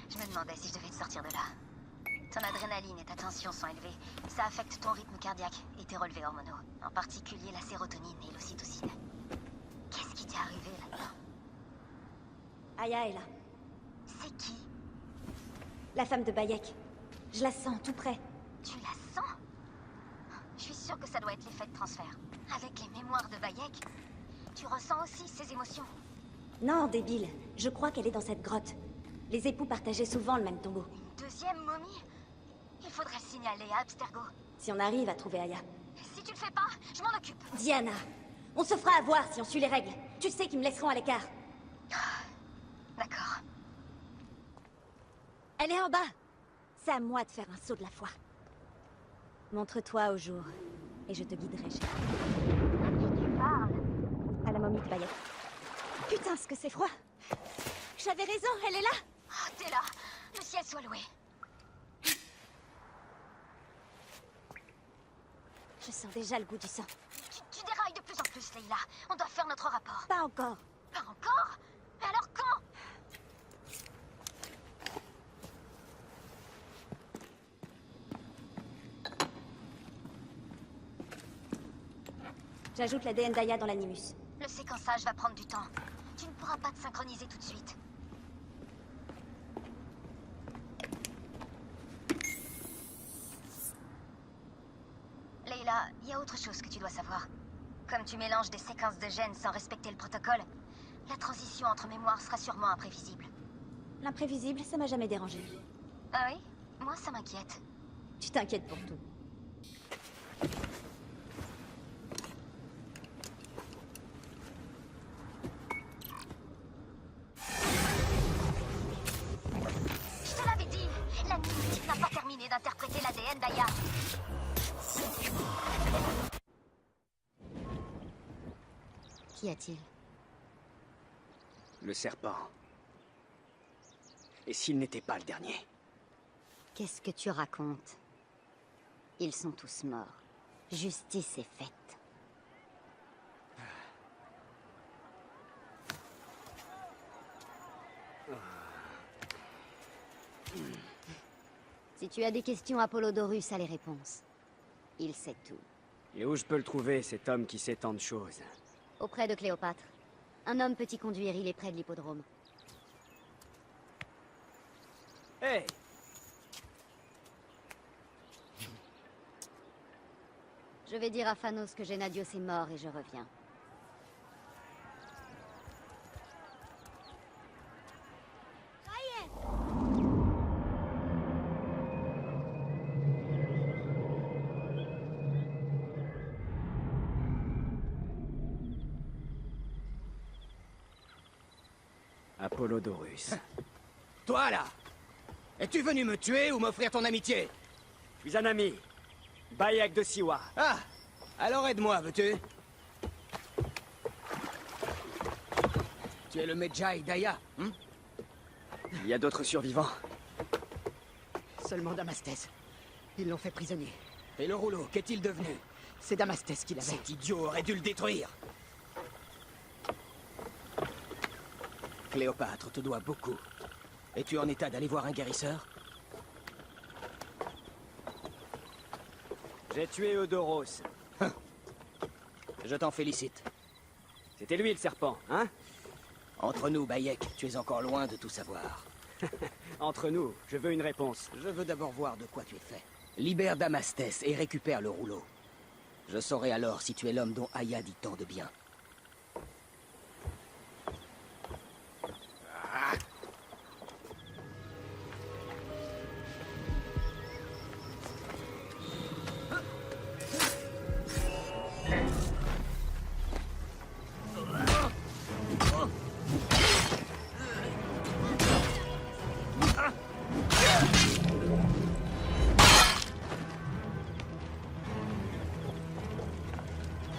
Je me demandais si je devais te sortir de là. Ton adrénaline et ta tension sont élevées. Ça affecte ton rythme cardiaque et tes relevés hormonaux. En particulier la sérotonine et l'ocytocine. Qu'est-ce qui t'est arrivé là-dedans? Aya est là. C'est qui? La femme de Bayek. Je la sens tout près. Tu la sens? Je suis sûre que ça doit être l'effet de transfert. Avec les mémoires de Bayek, tu ressens aussi ces émotions. Non, débile. Je crois qu'elle est dans cette grotte. Les époux partageaient souvent le même tombeau. Une deuxième momie? Il faudrait le signaler à Abstergo. Si on arrive à trouver Aya. Si tu le fais pas, je m'en occupe. Diana, on se fera avoir si on suit les règles. Tu sais qu'ils me laisseront à l'écart. D'accord. Elle est en bas. C'est à moi de faire un saut de la foi. Montre-toi au jour, et je te guiderai chez Tu parles? à la momie de Bayek. Putain, ce que c'est froid. J'avais raison, elle est là. Oh, t'es là. Le ciel soit loué. Je sens déjà le goût du sang. Tu dérailles de plus en plus, Leila. On doit faire notre rapport. Pas encore. Pas encore? Mais alors quand? J'ajoute l'ADN d'Aya dans l'animus. Le séquençage va prendre du temps. Tu ne pourras pas te synchroniser tout de suite. Leila, il y a autre chose que tu dois savoir. Comme tu mélanges des séquences de gènes sans respecter le protocole, la transition entre mémoires sera sûrement imprévisible. L'imprévisible, ça m'a jamais dérangé. Ah oui? Moi, ça m'inquiète. Tu t'inquiètes pour tout. Je te l'avais dit, la mystique n'a pas terminé d'interpréter l'ADN d'Aya. Qu'y a-t-il? Le serpent. Et s'il n'était pas le dernier? Qu'est-ce que tu racontes? Ils sont tous morts. Justice est faite. Si tu as des questions, Apollodorus a les réponses. Il sait tout. Et où je peux le trouver, cet homme qui sait tant de choses? Auprès de Cléopâtre. Un homme peut y conduire, il est près de l'hippodrome. Hey! Je vais dire à Phanos que Gennadios est mort et je reviens. Apollodorus. Toi, là! Es-tu venu me tuer ou m'offrir ton amitié? Je suis un ami. Bayek de Siwa. Ah! Alors aide-moi, veux-tu? Tu es le Medjay d'Aya, hein? Il y a d'autres survivants? Seulement Damastès. Ils l'ont fait prisonnier. Et le rouleau, qu'est-il devenu? C'est Damastès qui l'avait. Cet idiot aurait dû le détruire. Cléopâtre te doit beaucoup. Es-tu en état d'aller voir un guérisseur? J'ai tué Eudoros. Je t'en félicite. C'était lui le serpent, hein? Entre nous, Bayek, tu es encore loin de tout savoir. Entre nous, je veux une réponse. Je veux d'abord voir de quoi tu es fait. Libère Damastès et récupère le rouleau. Je saurai alors si tu es l'homme dont Aya dit tant de bien.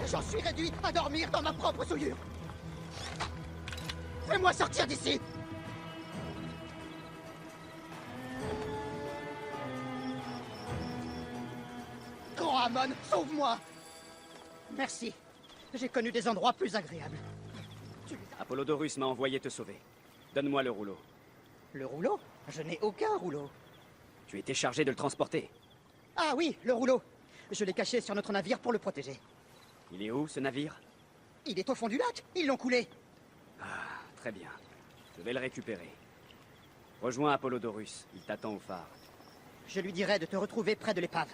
J'en suis réduit à dormir dans ma propre souillure. Fais-moi sortir d'ici. Grand Amon, sauve-moi. Merci. J'ai connu des endroits plus agréables. Apollodorus m'a envoyé te sauver. Donne-moi le rouleau. Le rouleau? Je n'ai aucun rouleau. Tu étais chargé de le transporter. Ah oui, le rouleau. Je l'ai caché sur notre navire pour le protéger. Il est où, ce navire? Il est au fond du lac. Ils l'ont coulé. Ah, très bien. Je vais le récupérer. Rejoins Apollodorus. Il t'attend au phare. Je lui dirai de te retrouver près de l'épave.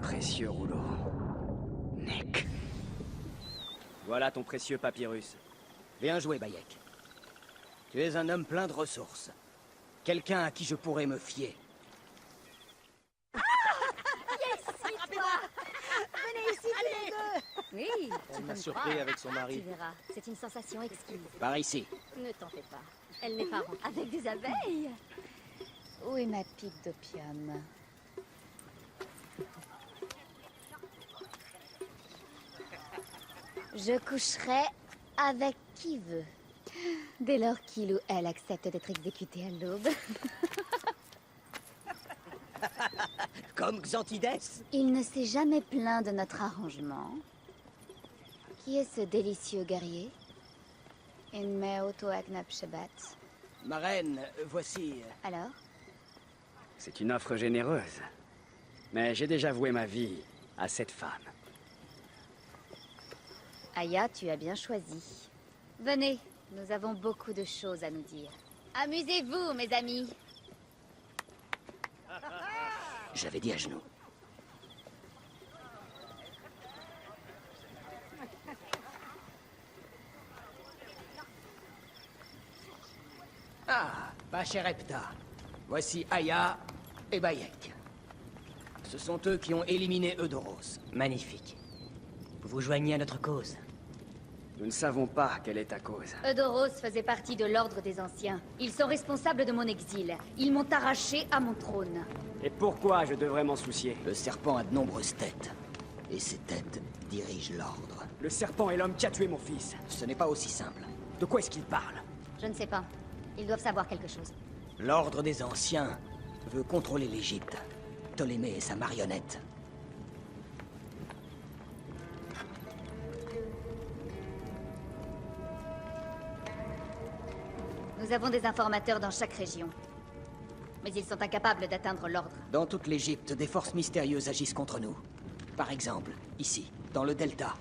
Précieux rouleau. Nick. Voilà ton précieux papyrus. Bien joué, Bayek. Tu es un homme plein de ressources. Quelqu'un à qui je pourrais me fier. Yes, c'est toi. Venez ici tous les deux. Oui, Elle m'a surpris avec son mari. Tu verras, c'est une sensation exquise. Par ici. Ne t'en fais pas. Elle n'est pas ronde. Avec des abeilles. Où est ma pipe d'opium? Je coucherai avec qui veut. Dès lors qu'il ou elle accepte d'être exécuté à l'aube. Comme Xanthides. Il ne s'est jamais plaint de notre arrangement. Qui est ce délicieux guerrier? Ma reine, voici... Alors? C'est une offre généreuse. Mais j'ai déjà voué ma vie à cette femme. Aya, tu as bien choisi. Venez, nous avons beaucoup de choses à nous dire. Amusez-vous, mes amis. J'avais dit à genoux. Ah, Bacherepta. Voici Aya et Bayek. Ce sont eux qui ont éliminé Eudoros. Magnifique. Vous vous joignez à notre cause. Nous ne savons pas quelle est ta cause. Eudoros faisait partie de l'Ordre des Anciens. Ils sont responsables de mon exil. Ils m'ont arraché à mon trône. Et pourquoi je devrais m'en soucier? Le serpent a de nombreuses têtes. Et ces têtes dirigent l'ordre. Le serpent est l'homme qui a tué mon fils. Ce n'est pas aussi simple. De quoi est-ce qu'il parle? Je ne sais pas. Ils doivent savoir quelque chose. L'Ordre des Anciens veut contrôler l'Égypte. Ptolémée est sa marionnette. Nous avons des informateurs dans chaque région. Mais ils sont incapables d'atteindre l'ordre. Dans toute l'Égypte, des forces mystérieuses agissent contre nous. Par exemple, ici, dans le delta.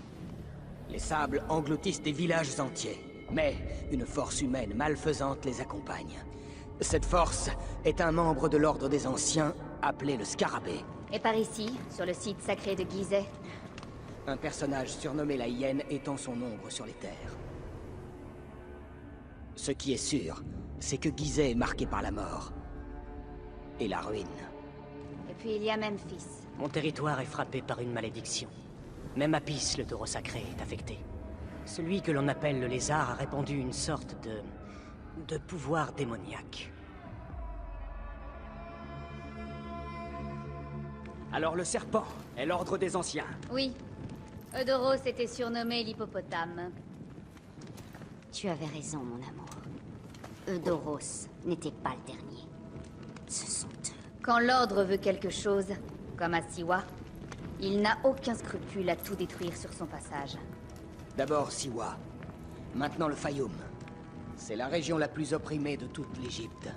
Les sables engloutissent des villages entiers. Mais une force humaine malfaisante les accompagne. Cette force est un membre de l'Ordre des Anciens, appelé le Scarabée. Et par ici, sur le site sacré de Gizeh, Un personnage surnommé la Hyène étend son ombre sur les terres. Ce qui est sûr, c'est que Gizeh est marqué par la mort. Et la ruine. et puis il y a Memphis. Mon territoire est frappé par une malédiction. Même Apis, le taureau sacré, est affecté. Celui que l'on appelle le lézard a répandu une sorte de pouvoir démoniaque. Alors le serpent est l'Ordre des Anciens. Oui. Eudoros était surnommé l'hippopotame. Tu avais raison, mon amour. Eudoros n'était pas le dernier. Ce sont eux. Quand l'ordre veut quelque chose, comme à Siwa, il n'a aucun scrupule à tout détruire sur son passage. D'abord Siwa, maintenant le Fayoum. C'est la région la plus opprimée de toute l'Égypte.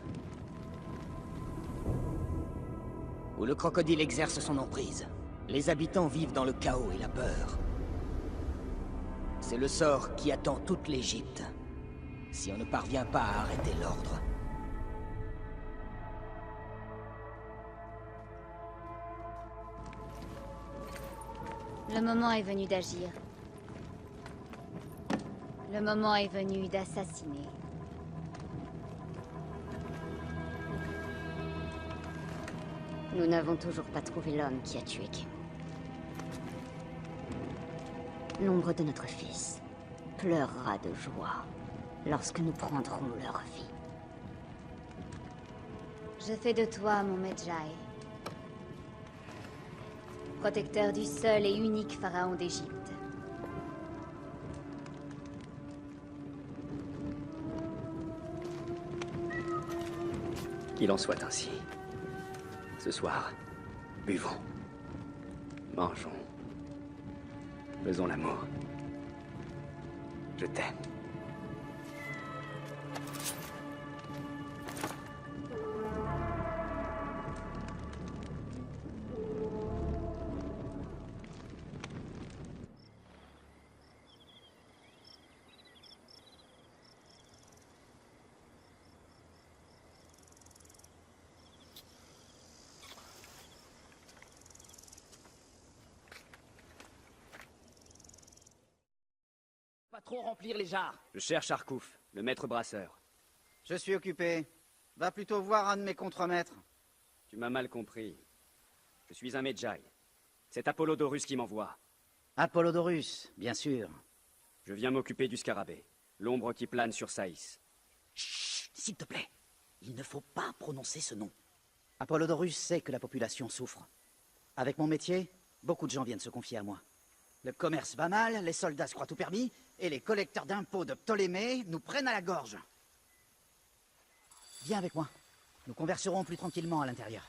Où le crocodile exerce son emprise. Les habitants vivent dans le chaos et la peur. C'est le sort qui attend toute l'Égypte, si on ne parvient pas à arrêter l'ordre. Le moment est venu d'agir. Le moment est venu d'assassiner. Nous n'avons toujours pas trouvé l'homme qui a tué Kim. L'ombre de notre fils pleurera de joie lorsque nous prendrons leur vie. Je fais de toi mon Medjay, protecteur du seul et unique pharaon d'Égypte. Qu'il en soit ainsi. Ce soir, buvons, mangeons, faisons l'amour. Je t'aime. Pas trop remplir les jarres. Je cherche Arkouf, le maître brasseur. Je suis occupé. Va plutôt voir un de mes contremaîtres. Tu m'as mal compris. Je suis un Medjay. C'est Apollodorus qui m'envoie. Apollodorus, bien sûr. Je viens m'occuper du scarabée, l'ombre qui plane sur Saïs. Chut, s'il te plaît. Il ne faut pas prononcer ce nom. Apollodorus sait que la population souffre. Avec mon métier, beaucoup de gens viennent se confier à moi. Le commerce va mal, les soldats se croient tout permis, et les collecteurs d'impôts de Ptolémée nous prennent à la gorge. Viens avec moi. Nous converserons plus tranquillement à l'intérieur.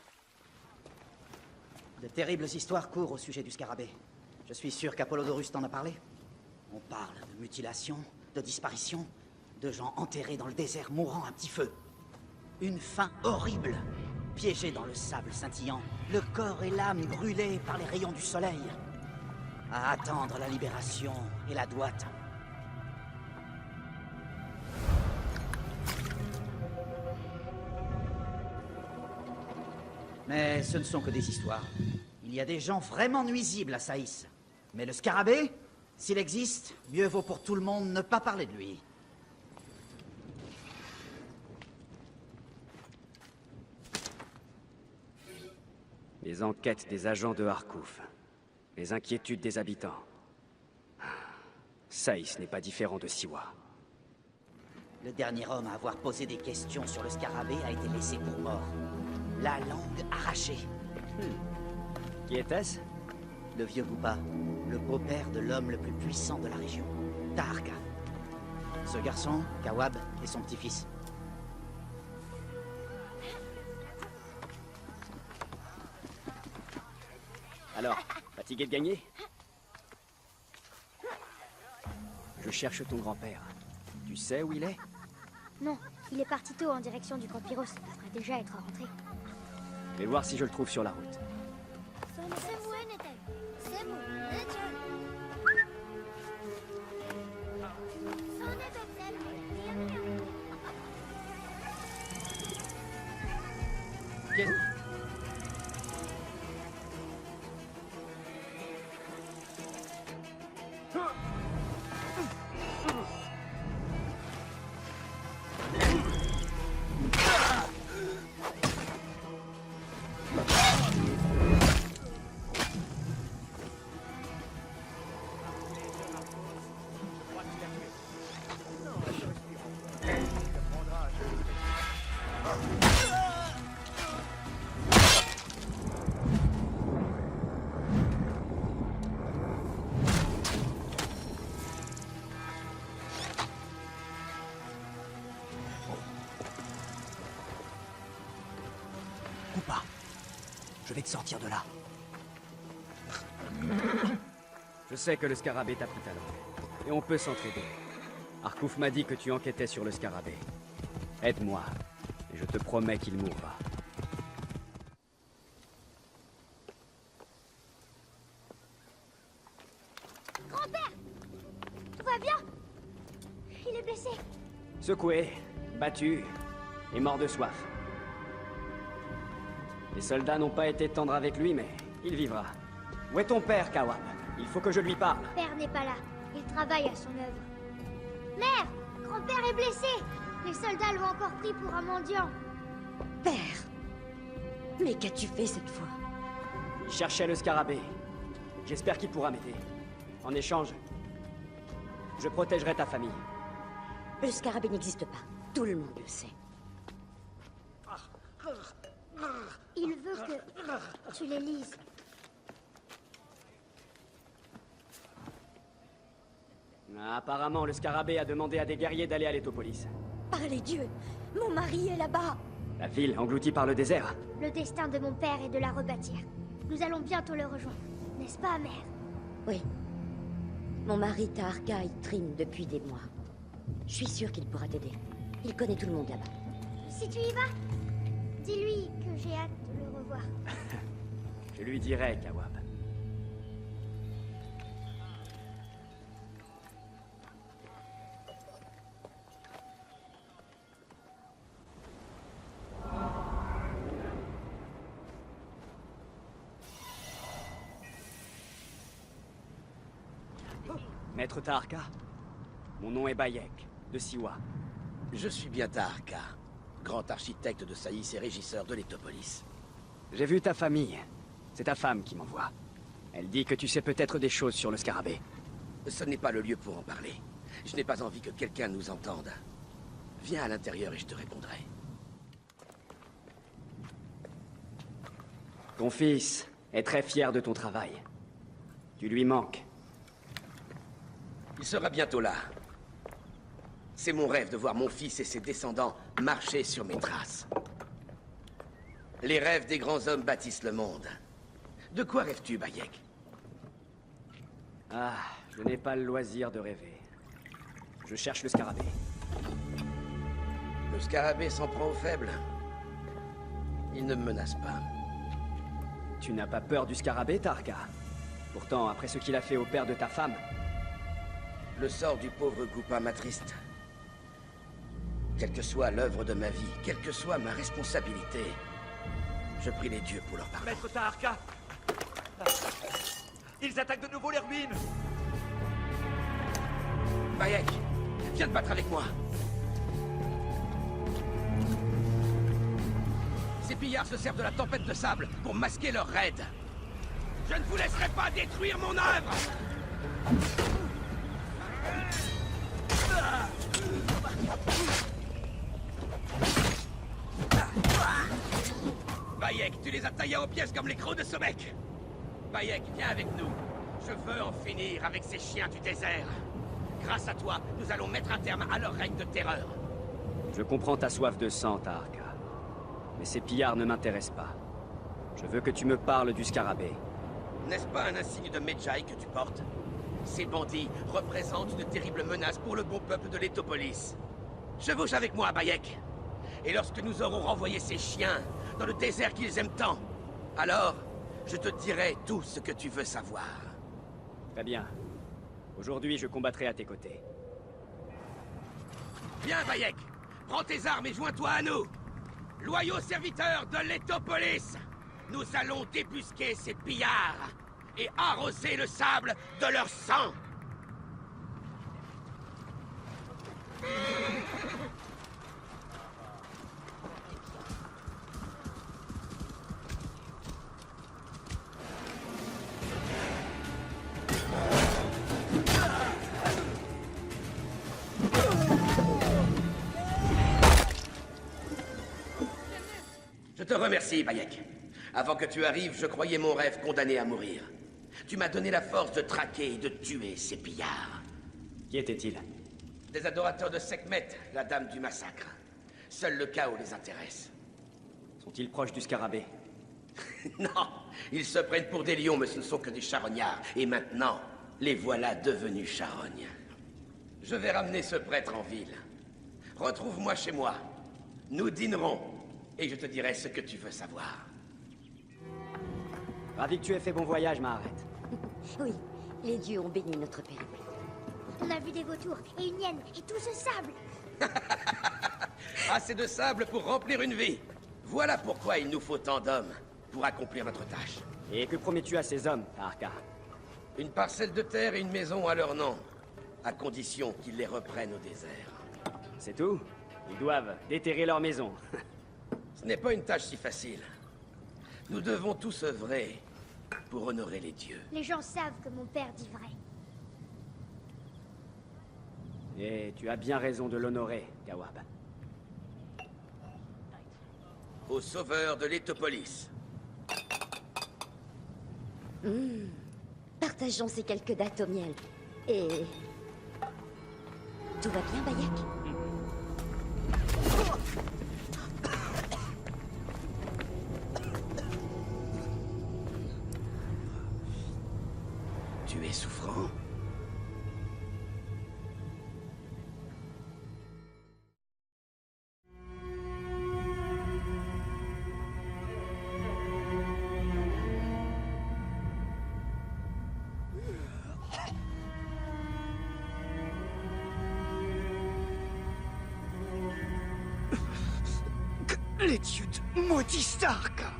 De terribles histoires courent au sujet du scarabée. Je suis sûr qu'Apollodorus t'en a parlé. On parle de mutilation, de disparition, de gens enterrés dans le désert mourant à petit feu. Une fin horrible, piégés dans le sable scintillant, le corps et l'âme brûlés par les rayons du soleil. À attendre la libération et la droite. Mais ce ne sont que des histoires. Il y a des gens vraiment nuisibles à Saïs. Mais le scarabée, s'il existe, mieux vaut pour tout le monde ne pas parler de lui. Les enquêtes des agents de Arkouf. Les inquiétudes des habitants. Saïs n'est pas différent de Siwa. Le dernier homme à avoir posé des questions sur le scarabée a été laissé pour mort. La langue arrachée. Qui était-ce? Le vieux Koopa, le beau-père de l'homme le plus puissant de la région, Taharqa. Ce garçon, Kawab, est son petit-fils. Alors, fatigué de gagner? Je cherche ton grand-père. Tu sais où il est? Non, il est parti tôt en direction du camp Pyros. Il devrait déjà être rentré. Je vais voir si je le trouve sur la route. Koopa, je vais te sortir de là. Je sais que le scarabée t'a pris ta langue. Et on peut s'entraider. Arkouf m'a dit que tu enquêtais sur le scarabée. Aide-moi, et je te promets qu'il mourra. Grand-père! Tout va bien? Il est blessé. Secoué, battu, et mort de soif. Les soldats n'ont pas été tendres avec lui, mais il vivra. Où est ton père, Kawab? Il faut que je lui parle. Père n'est pas là. Il travaille à son œuvre. Mère! Grand-père est blessé! Les soldats l'ont encore pris pour un mendiant. Père! Mais qu'as-tu fait cette fois? Il cherchait le scarabée. J'espère qu'il pourra m'aider. En échange, je protégerai ta famille. Le scarabée n'existe pas. Tout le monde le sait. Il veut que tu les lises. Apparemment, le scarabée a demandé à des guerriers d'aller à l'Étopolis. Par les dieux! Mon mari est là-bas! La ville engloutie par le désert. Le destin de mon père est de la rebâtir. Nous allons bientôt le rejoindre. N'est-ce pas, mère? Oui. Mon mari Taharqa y trime depuis des mois. Je suis sûre qu'il pourra t'aider. Il connaît tout le monde là-bas. Si tu y vas, dis-lui que j'ai hâte de le revoir. Je lui dirai, Kawab. Maître Taharqa, mon nom est Bayek, de Siwa. Je suis bien Taharqa, grand architecte de Saïs et régisseur de l'Étopolis. J'ai vu ta famille. C'est ta femme qui m'envoie. Elle dit que tu sais peut-être des choses sur le scarabée. Ce n'est pas le lieu pour en parler. Je n'ai pas envie que quelqu'un nous entende. Viens à l'intérieur et je te répondrai. Ton fils est très fier de ton travail. Tu lui manques. Il sera bientôt là. C'est mon rêve de voir mon fils et ses descendants marcher sur mes traces. Les rêves des grands hommes bâtissent le monde. De quoi rêves-tu, Bayek? Ah, je n'ai pas le loisir de rêver. Je cherche le scarabée. Le scarabée s'en prend aux faibles. Il ne me menace pas. Tu n'as pas peur du scarabée, Taharqa? Pourtant, après ce qu'il a fait au père de ta femme... Le sort du pauvre Koopa m'attriste. Quelle que soit l'œuvre de ma vie, quelle que soit ma responsabilité, je prie les dieux pour leur pardon. Maître Taharqa! Ils attaquent de nouveau les ruines! Bayek, viens te battre avec moi. Ces pillards se servent de la tempête de sable pour masquer leurs raids. Je ne vous laisserai pas détruire mon œuvre! Bayek, tu les as taillés aux pièces comme les crocs de Sobek. Bayek, viens avec nous. Je veux en finir avec ces chiens du désert. Grâce à toi, nous allons mettre un terme à leur règne de terreur. Je comprends ta soif de sang, Taharka. Mais ces pillards ne m'intéressent pas. Je veux que tu me parles du scarabée. N'est-ce pas un insigne de Medjay que tu portes? Ces bandits représentent une terrible menace pour le bon peuple de l'Étopolis. Chevauche avec moi, Bayek. Et lorsque nous aurons renvoyé ces chiens dans le désert qu'ils aiment tant, alors je te dirai tout ce que tu veux savoir. Très bien. Aujourd'hui, je combattrai à tes côtés. Viens, Bayek. Prends tes armes et joins-toi à nous. Loyaux serviteurs de l'Étopolis, nous allons débusquer ces pillards et arroser le sable de leur sang. Je te remercie, Bayek. Avant que tu arrives, je croyais mon rêve condamné à mourir. Tu m'as donné la force de traquer et de tuer ces pillards. Qui étaient-ils? Des adorateurs de Sekhmet, la dame du massacre. Seul le chaos les intéresse. Sont-ils proches du scarabée? Non, ils se prennent pour des lions, mais ce ne sont que des charognards. Et maintenant, les voilà devenus charognes. Je vais ramener ce prêtre en ville. Retrouve-moi chez moi. Nous dînerons, et je te dirai ce que tu veux savoir. Ravi que tu aies fait bon voyage, Maharet. Oui, les dieux ont béni notre périple. On a vu des vautours et une hyène et tout ce sable. Assez de sable pour remplir une vie. Voilà pourquoi il nous faut tant d'hommes pour accomplir notre tâche. Et que promets-tu à ces hommes, Taharka? Une parcelle de terre et une maison à leur nom, à condition qu'ils les reprennent au désert. C'est tout? Ils doivent déterrer leur maison. Ce n'est pas une tâche si facile. Nous devons tous œuvrer pour honorer les dieux. Les gens savent que mon père dit vrai. Et tu as bien raison de l'honorer, Gawab. Au sauveur de l'Étopolis. Partageons ces quelques dattes au miel. Et... tout va bien, Bayek? Tu es souffrant? Les dieux te maudissent, Taharka.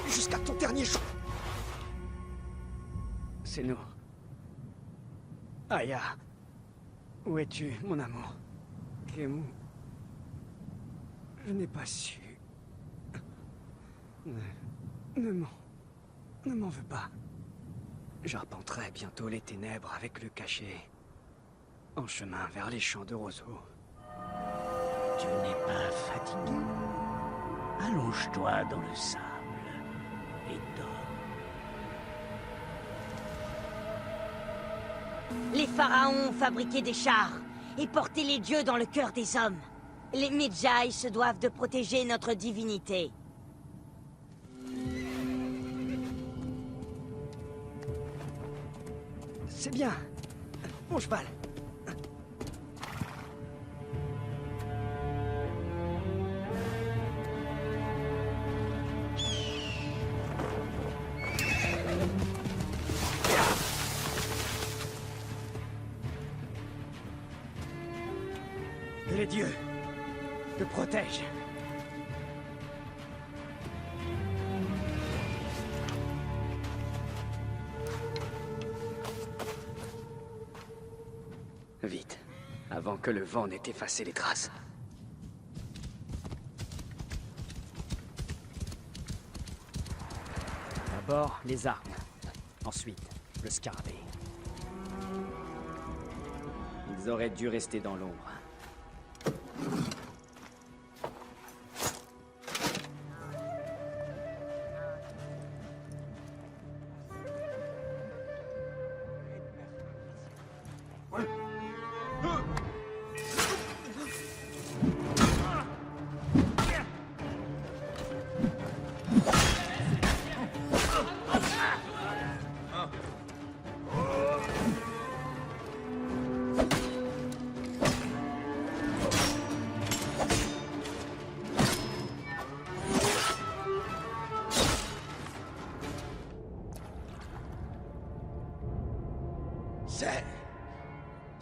Jusqu'à ton dernier jour. C'est nous. Aya. Où es-tu, mon amour? Kemu. Je n'ai pas su. Ne m'en veux pas. J'arpenterai bientôt les ténèbres avec le cachet. En chemin vers les champs de roseaux. Tu n'es pas fatigué? Allonge-toi dans le sable et dors. Les pharaons ont fabriqué des chars et porté les dieux dans le cœur des hommes. Les Medjay se doivent de protéger notre divinité. C'est bien. Mon cheval. Que les dieux te protègent. Vite, avant que le vent n'ait effacé les traces. D'abord, les armes. Ensuite, le scarabée. Ils auraient dû rester dans l'ombre.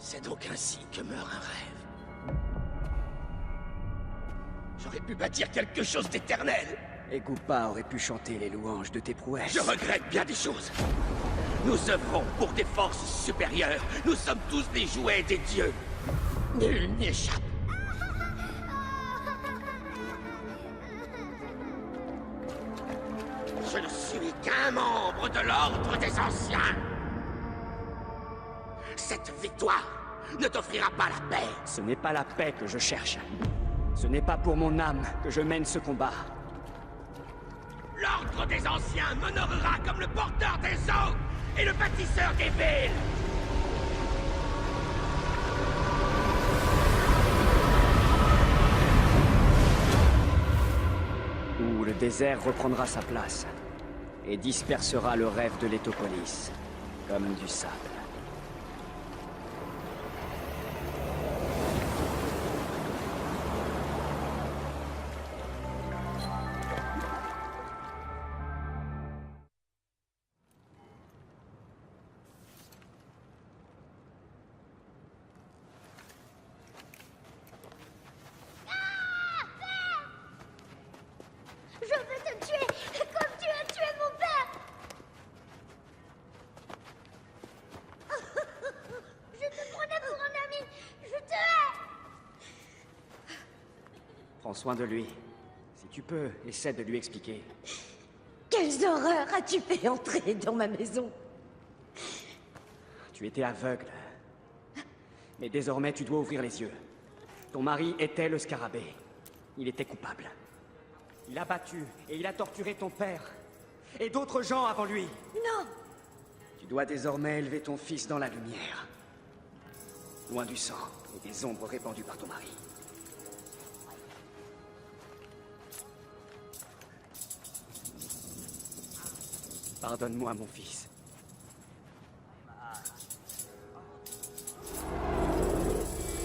C'est donc ainsi que meurt un rêve. J'aurais pu bâtir quelque chose d'éternel. Et Koopa aurait pu chanter les louanges de tes prouesses. Je regrette bien des choses. Nous œuvrons pour des forces supérieures. Nous sommes tous des jouets des dieux. Nul n'y échappe. Je ne suis qu'un membre de l'Ordre des Anciens. Cette victoire ne t'offrira pas la paix. Ce n'est pas la paix que je cherche. Ce n'est pas pour mon âme que je mène ce combat. L'Ordre des Anciens m'honorera comme le porteur des eaux et le bâtisseur des villes. Où le désert reprendra sa place et dispersera le rêve de l'Étopolis, comme du sable. Je veux te tuer, comme tu as tué mon père. Je te prenais pour un ami. Je te hais. Prends soin de lui. Si tu peux, essaie de lui expliquer. Quelles horreurs as-tu fait entrer dans ma maison? Tu étais aveugle. Mais désormais, tu dois ouvrir les yeux. Ton mari était le scarabée. Il était coupable. Il a battu et il a torturé ton père. Et d'autres gens avant lui. Non! Tu dois désormais élever ton fils dans la lumière. Loin du sang et des ombres répandues par ton mari. Pardonne-moi, mon fils.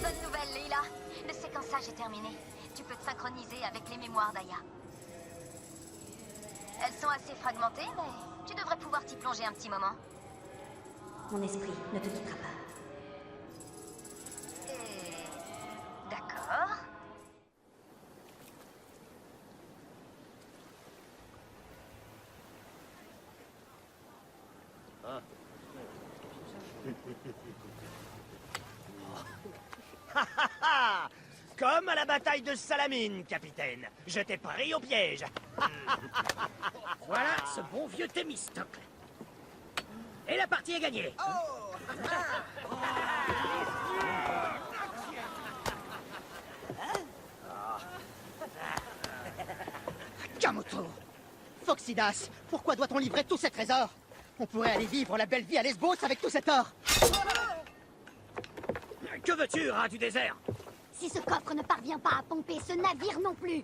Bonne nouvelle, Leila. Le séquençage est terminé. Tu peux te synchroniser avec les mémoires d'Aya. Elles sont assez fragmentées, mais tu devrais pouvoir t'y plonger un petit moment. Mon esprit ne te quittera pas. D'accord. Comme à la bataille de Salamine, capitaine. Je t'ai pris au piège. Voilà ce bon vieux Thémistocle. Et la partie est gagnée. Kamoto! Phoxidas, pourquoi doit-on livrer tous ces trésors? On pourrait aller vivre la belle vie à Lesbos avec tout cet or! Que veux-tu, rat du désert? Si ce coffre ne parvient pas à pomper ce navire non plus.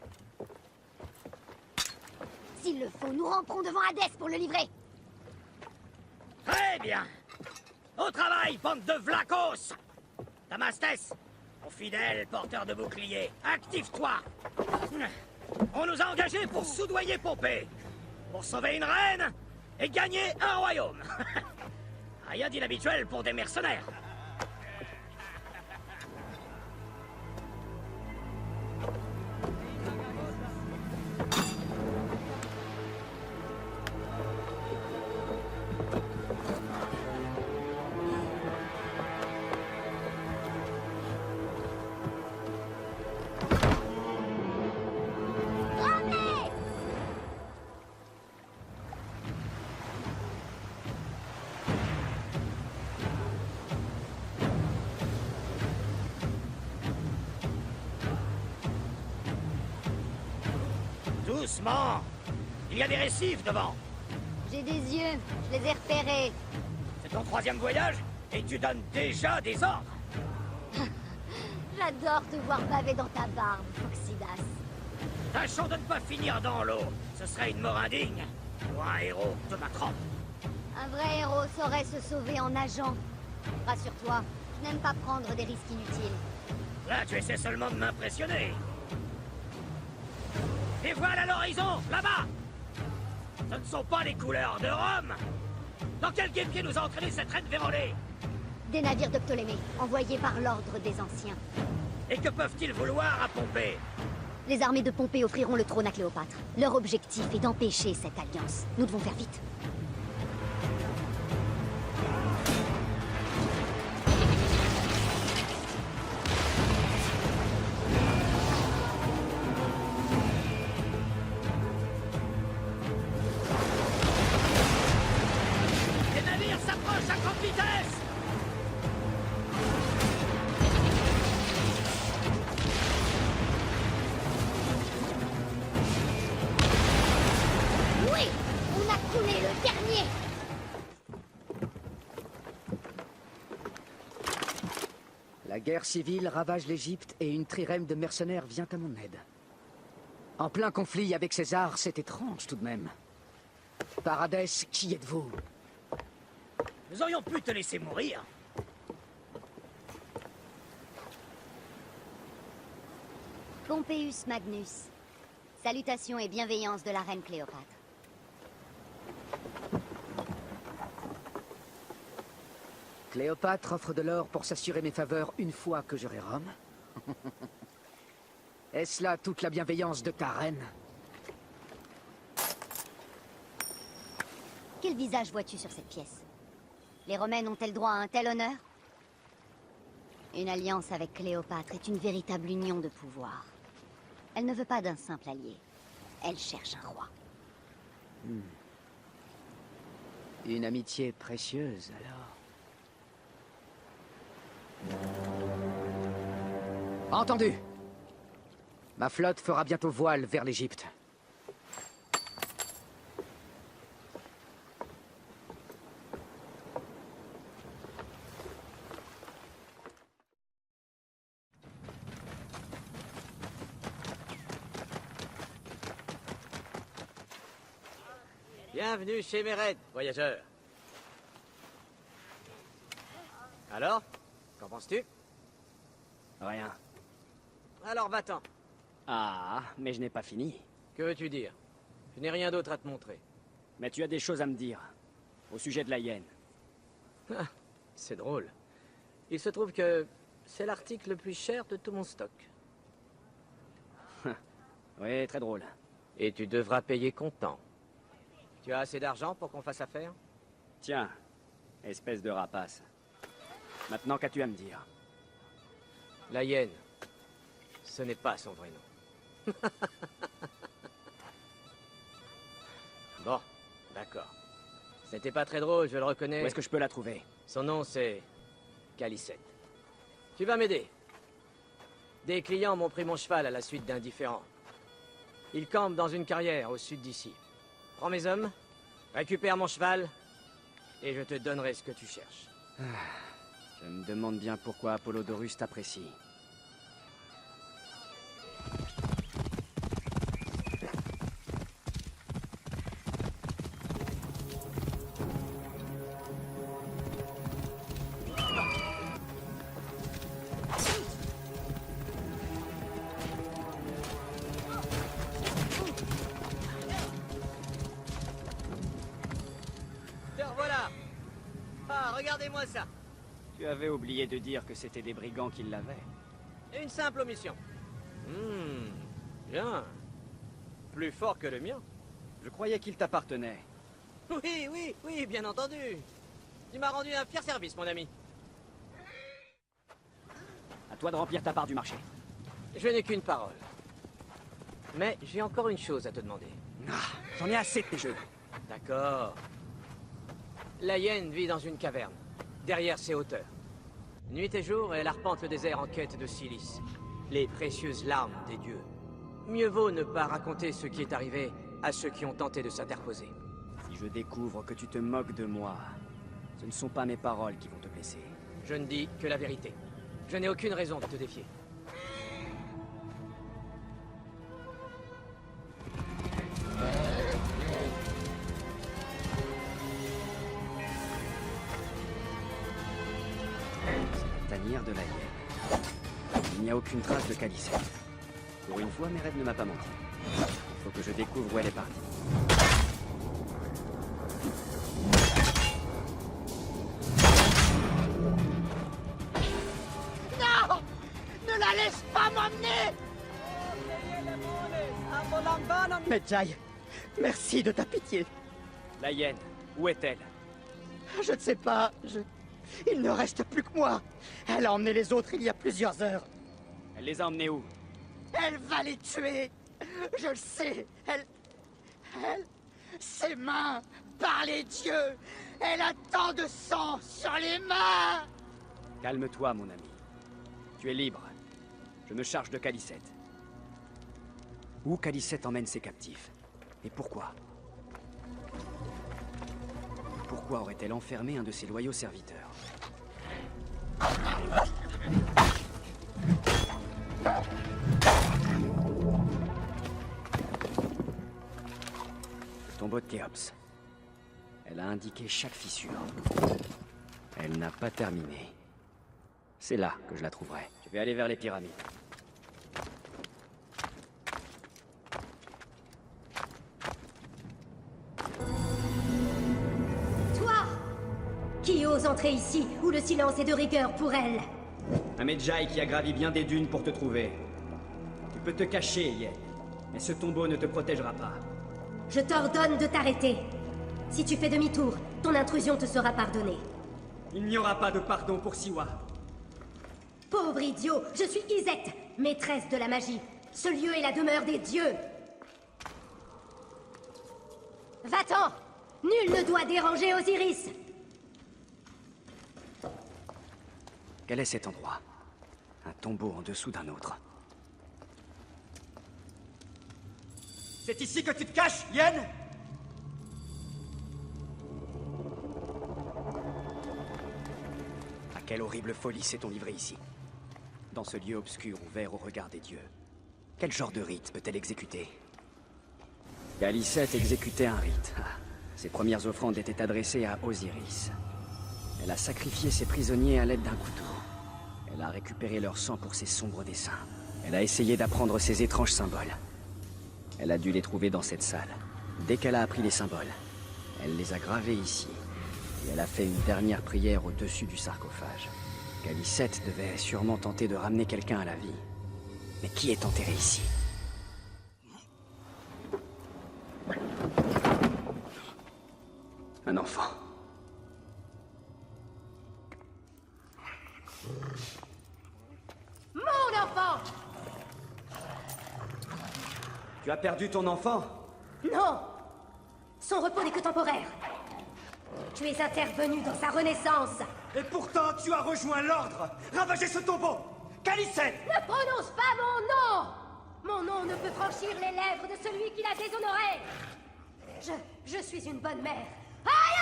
S'il le faut, nous ramperons devant Hadès pour le livrer. Très bien. Au travail, bande de vlacos! Damastes, mon fidèle porteur de bouclier, active-toi! On nous a engagés pour soudoyer Pompée, pour sauver une reine et gagner un royaume. Rien d'inhabituel pour des mercenaires. Doucement. Il y a des récifs devant. J'ai des yeux, je les ai repérés. C'est ton 3e voyage et tu donnes déjà des ordres. J'adore te voir baver dans ta barbe, Foxidas. Tâchons de ne pas finir dans l'eau. Ce serait une mort indigne pour un héros de ma trempe. Un vrai héros saurait se sauver en nageant. Rassure-toi, je n'aime pas prendre des risques inutiles. Là, tu essaies seulement de m'impressionner. Et voilà l'horizon, là-bas. Ce ne sont pas les couleurs de Rome. Dans quel guépier nous a entraîné cette reine vérolée? Des navires de Ptolémée, envoyés par l'ordre des anciens. Et que peuvent-ils vouloir à Pompée? Les armées de Pompée offriront le trône à Cléopâtre. Leur objectif est d'empêcher cette alliance. Nous devons faire vite. Les navires s'approchent à grande vitesse. Oui, on a coulé le dernier. La guerre civile ravage l'Égypte et une trirème de mercenaires vient à mon aide. En plein conflit avec César, c'est étrange tout de même. Paradès, qui êtes-vous? Nous aurions pu te laisser mourir. Pompeius Magnus. Salutations et bienveillance de la reine Cléopâtre. Cléopâtre offre de l'or pour s'assurer mes faveurs une fois que j'aurai Rome. Est-ce là toute la bienveillance de ta reine? Quel visage vois-tu sur cette pièce? Les Romaines ont-elles droit à un tel honneur? Une alliance avec Cléopâtre est une véritable union de pouvoir. Elle ne veut pas d'un simple allié. Elle cherche un roi. Une amitié précieuse, alors. Entendu. Ma flotte fera bientôt voile vers l'Égypte. Bienvenue chez Mered, voyageur. Alors, qu'en penses-tu? Rien. Alors va-t'en. Ah, mais je n'ai pas fini. Que veux-tu dire? Je n'ai rien d'autre à te montrer. Mais tu as des choses à me dire. Au sujet de la hyène. Ah, c'est drôle. Il se trouve que c'est l'article le plus cher de tout mon stock. Oui, très drôle. Et tu devras payer comptant. Tu as assez d'argent pour qu'on fasse affaire? Tiens, espèce de rapace. Maintenant, qu'as-tu à me dire? La hyène. Ce n'est pas son vrai nom. Bon, d'accord. Ce n'était pas très drôle, je le reconnais. Où est-ce que je peux la trouver? Son nom, c'est... Calicette. Tu vas m'aider. Des clients m'ont pris mon cheval à la suite d'un différend. Ils campent dans une carrière au sud d'ici. Prends mes hommes, récupère mon cheval, et je te donnerai ce que tu cherches. Je me demande bien pourquoi Apollodorus t'apprécie. Te revoilà. Ah, regardez-moi ça. Tu avais oublié de dire que c'était des brigands qui l'avaient. Une simple omission. Bien. Plus fort que le mien. Je croyais qu'il t'appartenait. Oui, bien entendu. Tu m'as rendu un fier service, mon ami. À toi de remplir ta part du marché. Je n'ai qu'une parole. Mais j'ai encore une chose à te demander. J'en ai assez de tes jeux. D'accord. La hyène vit dans une caverne, derrière ces hauteurs. Nuit et jour, elle arpente le désert en quête de silice, les précieuses larmes des dieux. Mieux vaut ne pas raconter ce qui est arrivé à ceux qui ont tenté de s'interposer. Si je découvre que tu te moques de moi, ce ne sont pas mes paroles qui vont te blesser. Je ne dis que la vérité. Je n'ai aucune raison de te défier. C'est la tanière de la hyène. Il n'y a aucune trace de Calicette. Pour une fois, mes rêves ne m'a pas menti. Il faut que je découvre où elle est partie. Non! Ne la laisse pas m'emmener! Medjay, merci de ta pitié. La hyène, où est-elle? Je ne sais pas, il ne reste plus que moi. Elle a emmené les autres il y a plusieurs heures. Elle les a emmenés où? Elle va les tuer. Je le sais. Elle... Ses mains, par les dieux. Elle a tant de sang sur les mains. Calme-toi, mon ami. Tu es libre. Je me charge de Calicette. Où Calicette emmène ses captifs? Et pourquoi? Pourquoi aurait-elle enfermé un de ses loyaux serviteurs? Le tombeau de Khéops. Elle a indiqué chaque fissure. Elle n'a pas terminé. C'est là que je la trouverai. Je vais aller vers les pyramides. Toi! Qui ose entrer ici, où le silence est de rigueur pour elle? Un Medjay qui a gravi bien des dunes pour te trouver. Tu peux te cacher, Hyène, mais ce tombeau ne te protégera pas. Je t'ordonne de t'arrêter. Si tu fais demi-tour, ton intrusion te sera pardonnée. Il n'y aura pas de pardon pour Siwa. Pauvre idiot, je suis Iset, maîtresse de la magie. Ce lieu est la demeure des dieux. Va-t'en! Nul ne doit déranger Osiris. Quel est cet endroit? Un tombeau en dessous d'un autre. C'est ici que tu te caches, Hyène? À quelle horrible folie s'est-on livré ici? Dans ce lieu obscur ouvert au regard des dieux. Quel genre de rite peut-elle exécuter? Calicette exécutait un rite. Ses premières offrandes étaient adressées à Osiris. Elle a sacrifié ses prisonniers à l'aide d'un couteau. Elle a récupéré leur sang pour ses sombres desseins. Elle a essayé d'apprendre ces étranges symboles. Elle a dû les trouver dans cette salle. Dès qu'elle a appris les symboles, elle les a gravés ici. Et elle a fait une dernière prière au-dessus du sarcophage. Calicette devait sûrement tenter de ramener quelqu'un à la vie. Mais qui est enterré ici? Un enfant. Mon enfant! Tu as perdu ton enfant? Non! Son repos n'est que temporaire. Tu es intervenu dans sa renaissance. Et pourtant, tu as rejoint l'ordre! Ravagez ce tombeau! Calicette! Ne prononce pas mon nom! Mon nom ne peut franchir les lèvres de celui qui l'a déshonoré. Je suis une bonne mère. Aïe!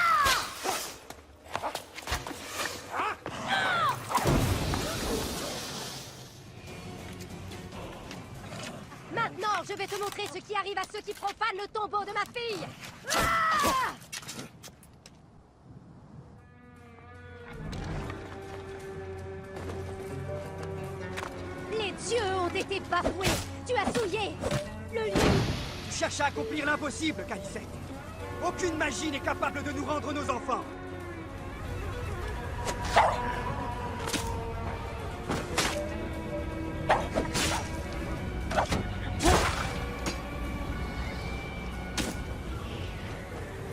Maintenant, je vais te montrer ce qui arrive à ceux qui profanent le tombeau de ma fille. Ah! Les dieux ont été bafoués. Tu as souillé le lieu. Tu cherches à accomplir l'impossible, Calicette. Aucune magie n'est capable de nous rendre nos enfants.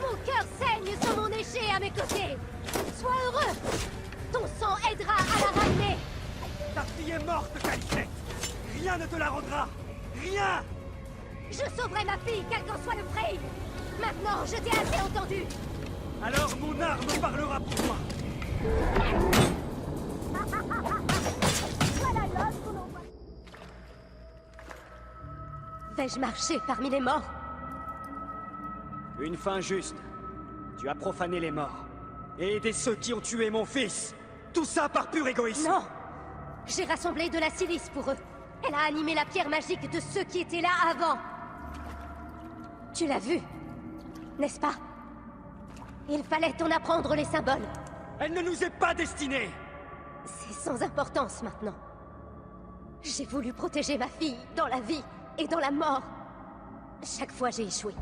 Mon cœur saigne sur mon éché à mes côtés. Sois heureux. Ton sang aidera à la ramener. Ta fille est morte, Calicette. Rien ne te la rendra. Rien. Je sauverai ma fille, quel qu'en soit le prix. Maintenant, je t'ai assez entendu. Alors mon arme parlera pour moi. Voilà l'homme qu'on envoie. Vais-je marcher parmi les morts? Une fin juste. Tu as profané les morts. Et aidé ceux qui ont tué mon fils. Tout ça par pur égoïsme. Non! J'ai rassemblé de la silice pour eux. Elle a animé la pierre magique de ceux qui étaient là avant. Tu l'as vu, n'est-ce pas? Il fallait en apprendre les symboles. Elle ne nous est pas destinée! C'est sans importance maintenant. J'ai voulu protéger ma fille dans la vie et dans la mort. Chaque fois, j'ai échoué.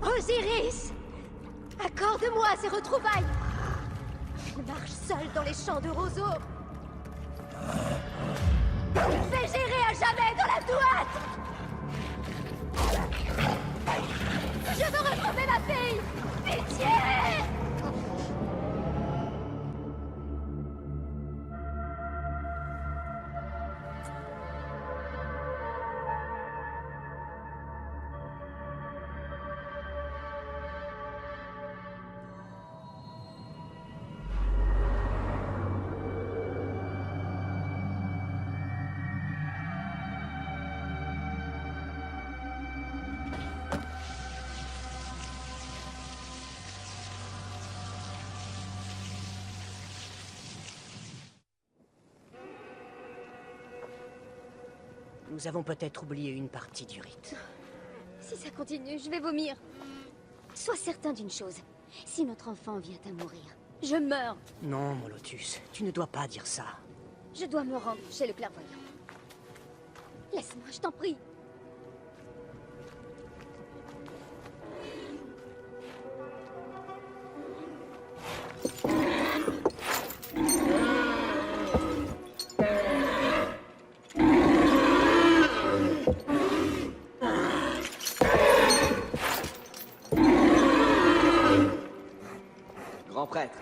Osiris! Accorde-moi ces retrouvailles! Je marche seule dans les champs de roseaux. Fais gérer à jamais dans la douate! Je veux retrouver ma fille! Pitié! Nous avons peut-être oublié une partie du rite. Si ça continue, je vais vomir. Sois certain d'une chose. Si notre enfant vient à mourir, je meurs. Non, mon Lotus, tu ne dois pas dire ça. Je dois me rendre chez le clairvoyant. Laisse-moi, je t'en prie. Grand prêtre.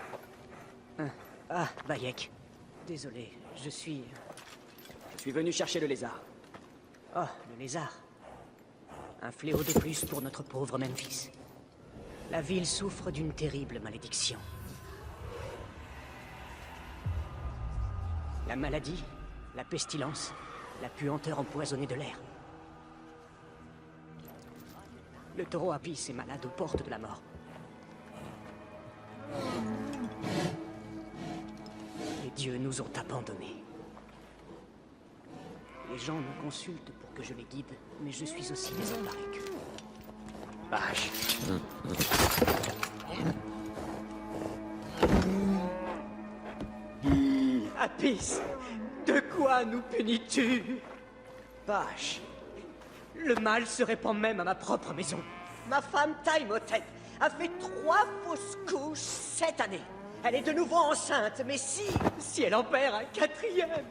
Ah, Bayek. Désolé, je suis venu chercher le lézard. Oh, le lézard. Un fléau de plus pour notre pauvre Memphis. La ville souffre d'une terrible malédiction. La maladie, la pestilence, la puanteur empoisonnée de l'air. Le taureau Apis est malade aux portes de la mort. Les dieux nous ont abandonnés. Les gens me consultent pour que je les guide, mais je suis aussi désemparé qu'eux. Vache. Apis, de quoi nous punis-tu? Vache. Le mal se répand même à ma propre maison. Ma femme Taimotep a fait 3 fausses couches cette année. Elle est de nouveau enceinte, mais si elle en perd un 4e.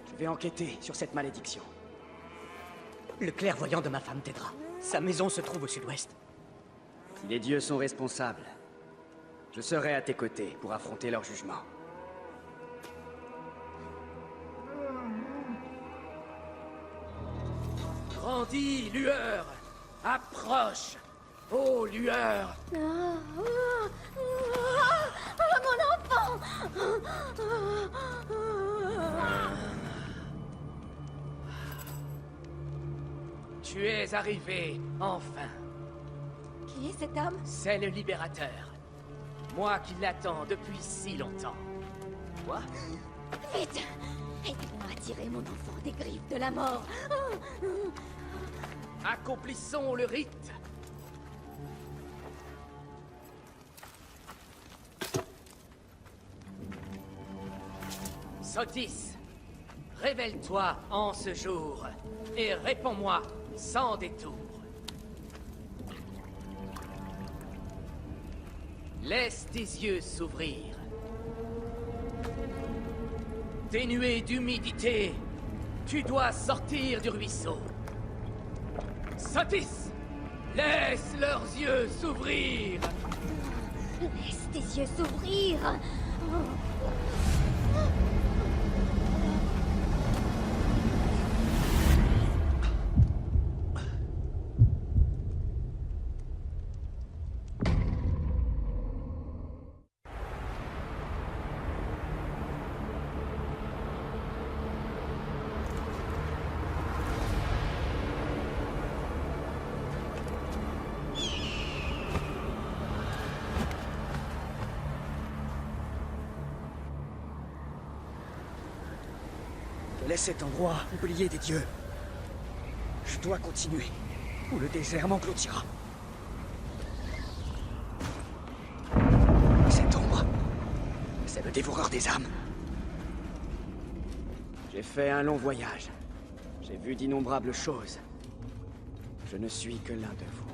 Je vais enquêter sur cette malédiction. Le clairvoyant de ma femme t'aidera. Sa maison se trouve au sud-ouest. Si les dieux sont responsables, je serai à tes côtés pour affronter leur jugement. Grandis, lueur! Approche! Ô lueur! Mon enfant! Tu es arrivé, enfin. Qui est cet homme? C'est le libérateur. Moi qui l'attends depuis si longtemps. Quoi? Vite! Aidez-moi à tirer mon enfant des griffes de la mort. Accomplissons le rite. Sotis, révèle-toi en ce jour et réponds-moi sans détour. Laisse tes yeux s'ouvrir. Dénué d'humidité, tu dois sortir du ruisseau. Sotis, laisse leurs yeux s'ouvrir. Laisse tes yeux s'ouvrir. Laisse cet endroit oublié des dieux. Je dois continuer, ou le désert m'engloutira. Cette ombre, c'est le dévoreur des âmes. J'ai fait un long voyage. J'ai vu d'innombrables choses. Je ne suis que l'un de vous.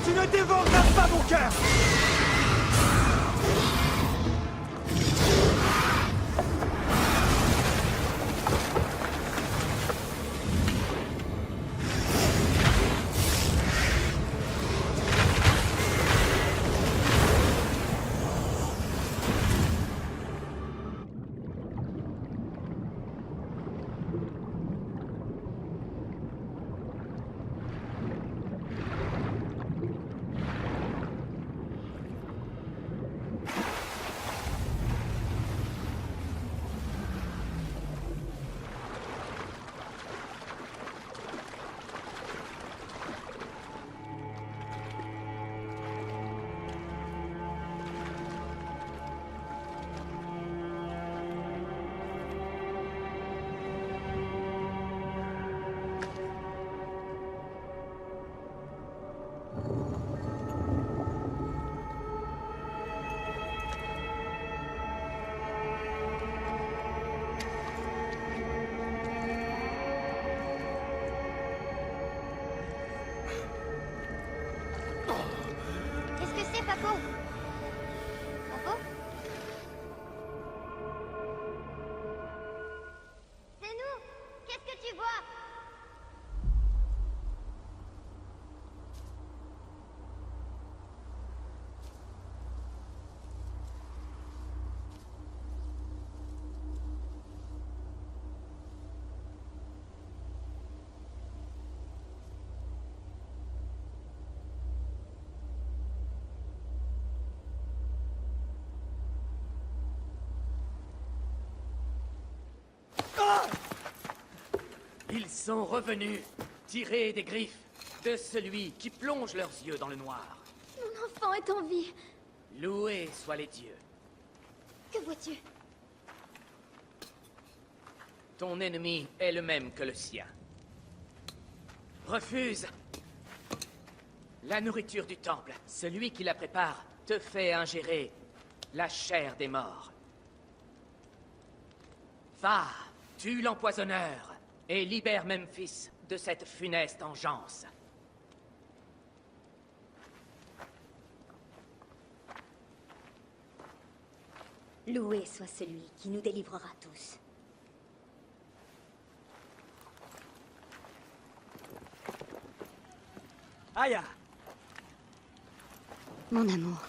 Tu ne dévoreras pas mon cœur! Ils sont revenus, tirés des griffes de celui qui plonge leurs yeux dans le noir. Mon enfant est en vie. Loués soient les dieux. Que vois-tu? Ton ennemi est le même que le sien. Refuse la nourriture du temple. Celui qui la prépare te fait ingérer la chair des morts. Va, tue l'empoisonneur et libère Memphis de cette funeste engeance. Loué soit celui qui nous délivrera tous. Aya! Mon amour.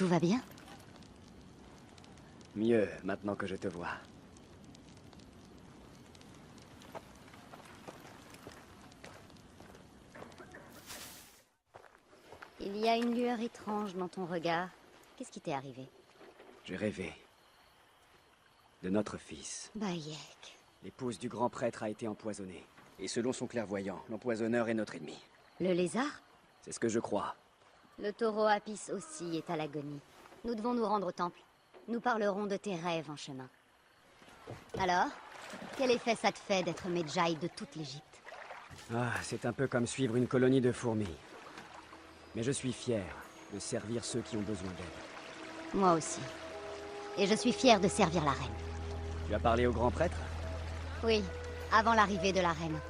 Tout va bien? Mieux, maintenant que je te vois. Il y a une lueur étrange dans ton regard. Qu'est-ce qui t'est arrivé? J'ai rêvé. De notre fils. Bayek. L'épouse du grand prêtre a été empoisonnée. Et selon son clairvoyant, l'empoisonneur est notre ennemi. Le lézard? C'est ce que je crois. Le taureau Apis aussi est à l'agonie. Nous devons nous rendre au temple. Nous parlerons de tes rêves en chemin. Alors, quel effet ça te fait d'être Medjay de toute l'Égypte? Ah, c'est un peu comme suivre une colonie de fourmis. Mais je suis fier de servir ceux qui ont besoin d'aide. Moi aussi. Et je suis fier de servir la reine. Tu as parlé au grand prêtre? Oui, avant l'arrivée de la reine.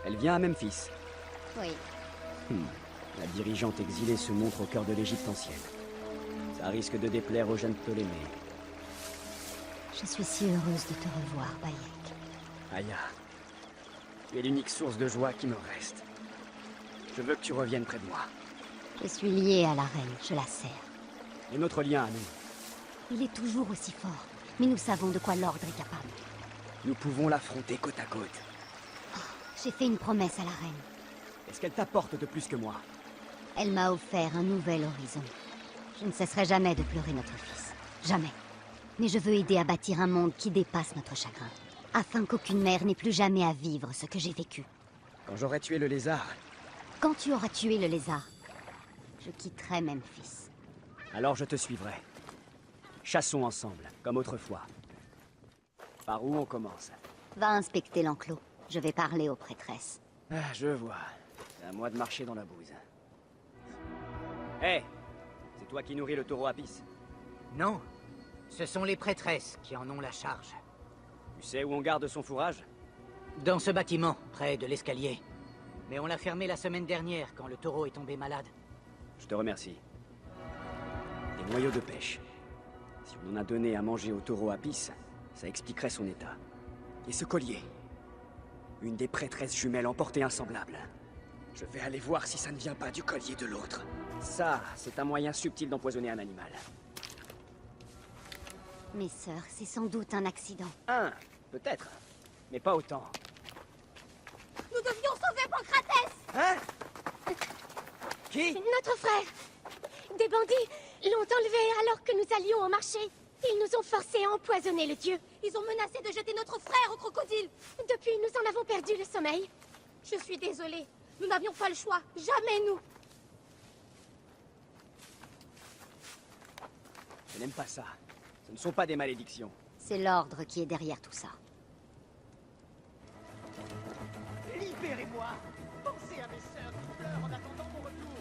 Elle vient à Memphis. Oui. La dirigeante exilée se montre au cœur de l'Égypte ancienne. Ça risque de déplaire aux jeunes Ptolémées. Je suis si heureuse de te revoir, Bayek. Aya, tu es l'unique source de joie qui me reste. Je veux que tu reviennes près de moi. Je suis liée à la reine, je la sers. Et notre lien à nous. Il est toujours aussi fort, mais nous savons de quoi l'ordre est capable. Nous pouvons l'affronter côte à côte. J'ai fait une promesse à la reine. Est-ce qu'elle t'apporte de plus que moi? Elle m'a offert un nouvel horizon. Je ne cesserai jamais de pleurer notre fils. Jamais. Mais je veux aider à bâtir un monde qui dépasse notre chagrin. Afin qu'aucune mère n'ait plus jamais à vivre ce que j'ai vécu. Quand j'aurai tué le lézard... Quand tu auras tué le lézard, je quitterai Memphis. Alors je te suivrai. Chassons ensemble, comme autrefois. Par où on commence? Va inspecter l'enclos. Je vais parler aux prêtresses. Ah, je vois. C'est à moi de marcher dans la bouse. Hé! C'est toi qui nourris le taureau Apis? Non. Ce sont les prêtresses qui en ont la charge. Tu sais où on garde son fourrage? Dans ce bâtiment, près de l'escalier. Mais on l'a fermé la semaine dernière, quand le taureau est tombé malade. Je te remercie. Des noyaux de pêche. Si on en a donné à manger au taureau Apis, ça expliquerait son état. Et ce collier? Une des prêtresses jumelles emportait un semblable. Je vais aller voir si ça ne vient pas du collier de l'autre. Ça, c'est un moyen subtil d'empoisonner un animal. Mes sœurs, c'est sans doute un accident. Peut-être. Mais pas autant. Nous devions sauver Pancratès! Hein? Qui? Notre frère! Des bandits l'ont enlevé alors que nous allions au marché. Ils nous ont forcés à empoisonner le dieu. Ils ont menacé de jeter notre frère au crocodile. Depuis, nous en avons perdu le sommeil. Je suis désolée. Nous n'avions pas le choix. Jamais nous. Je n'aime pas ça. Ce ne sont pas des malédictions. C'est l'ordre qui est derrière tout ça. Libérez-moi! Pensez à mes sœurs qui pleurent en attendant mon retour!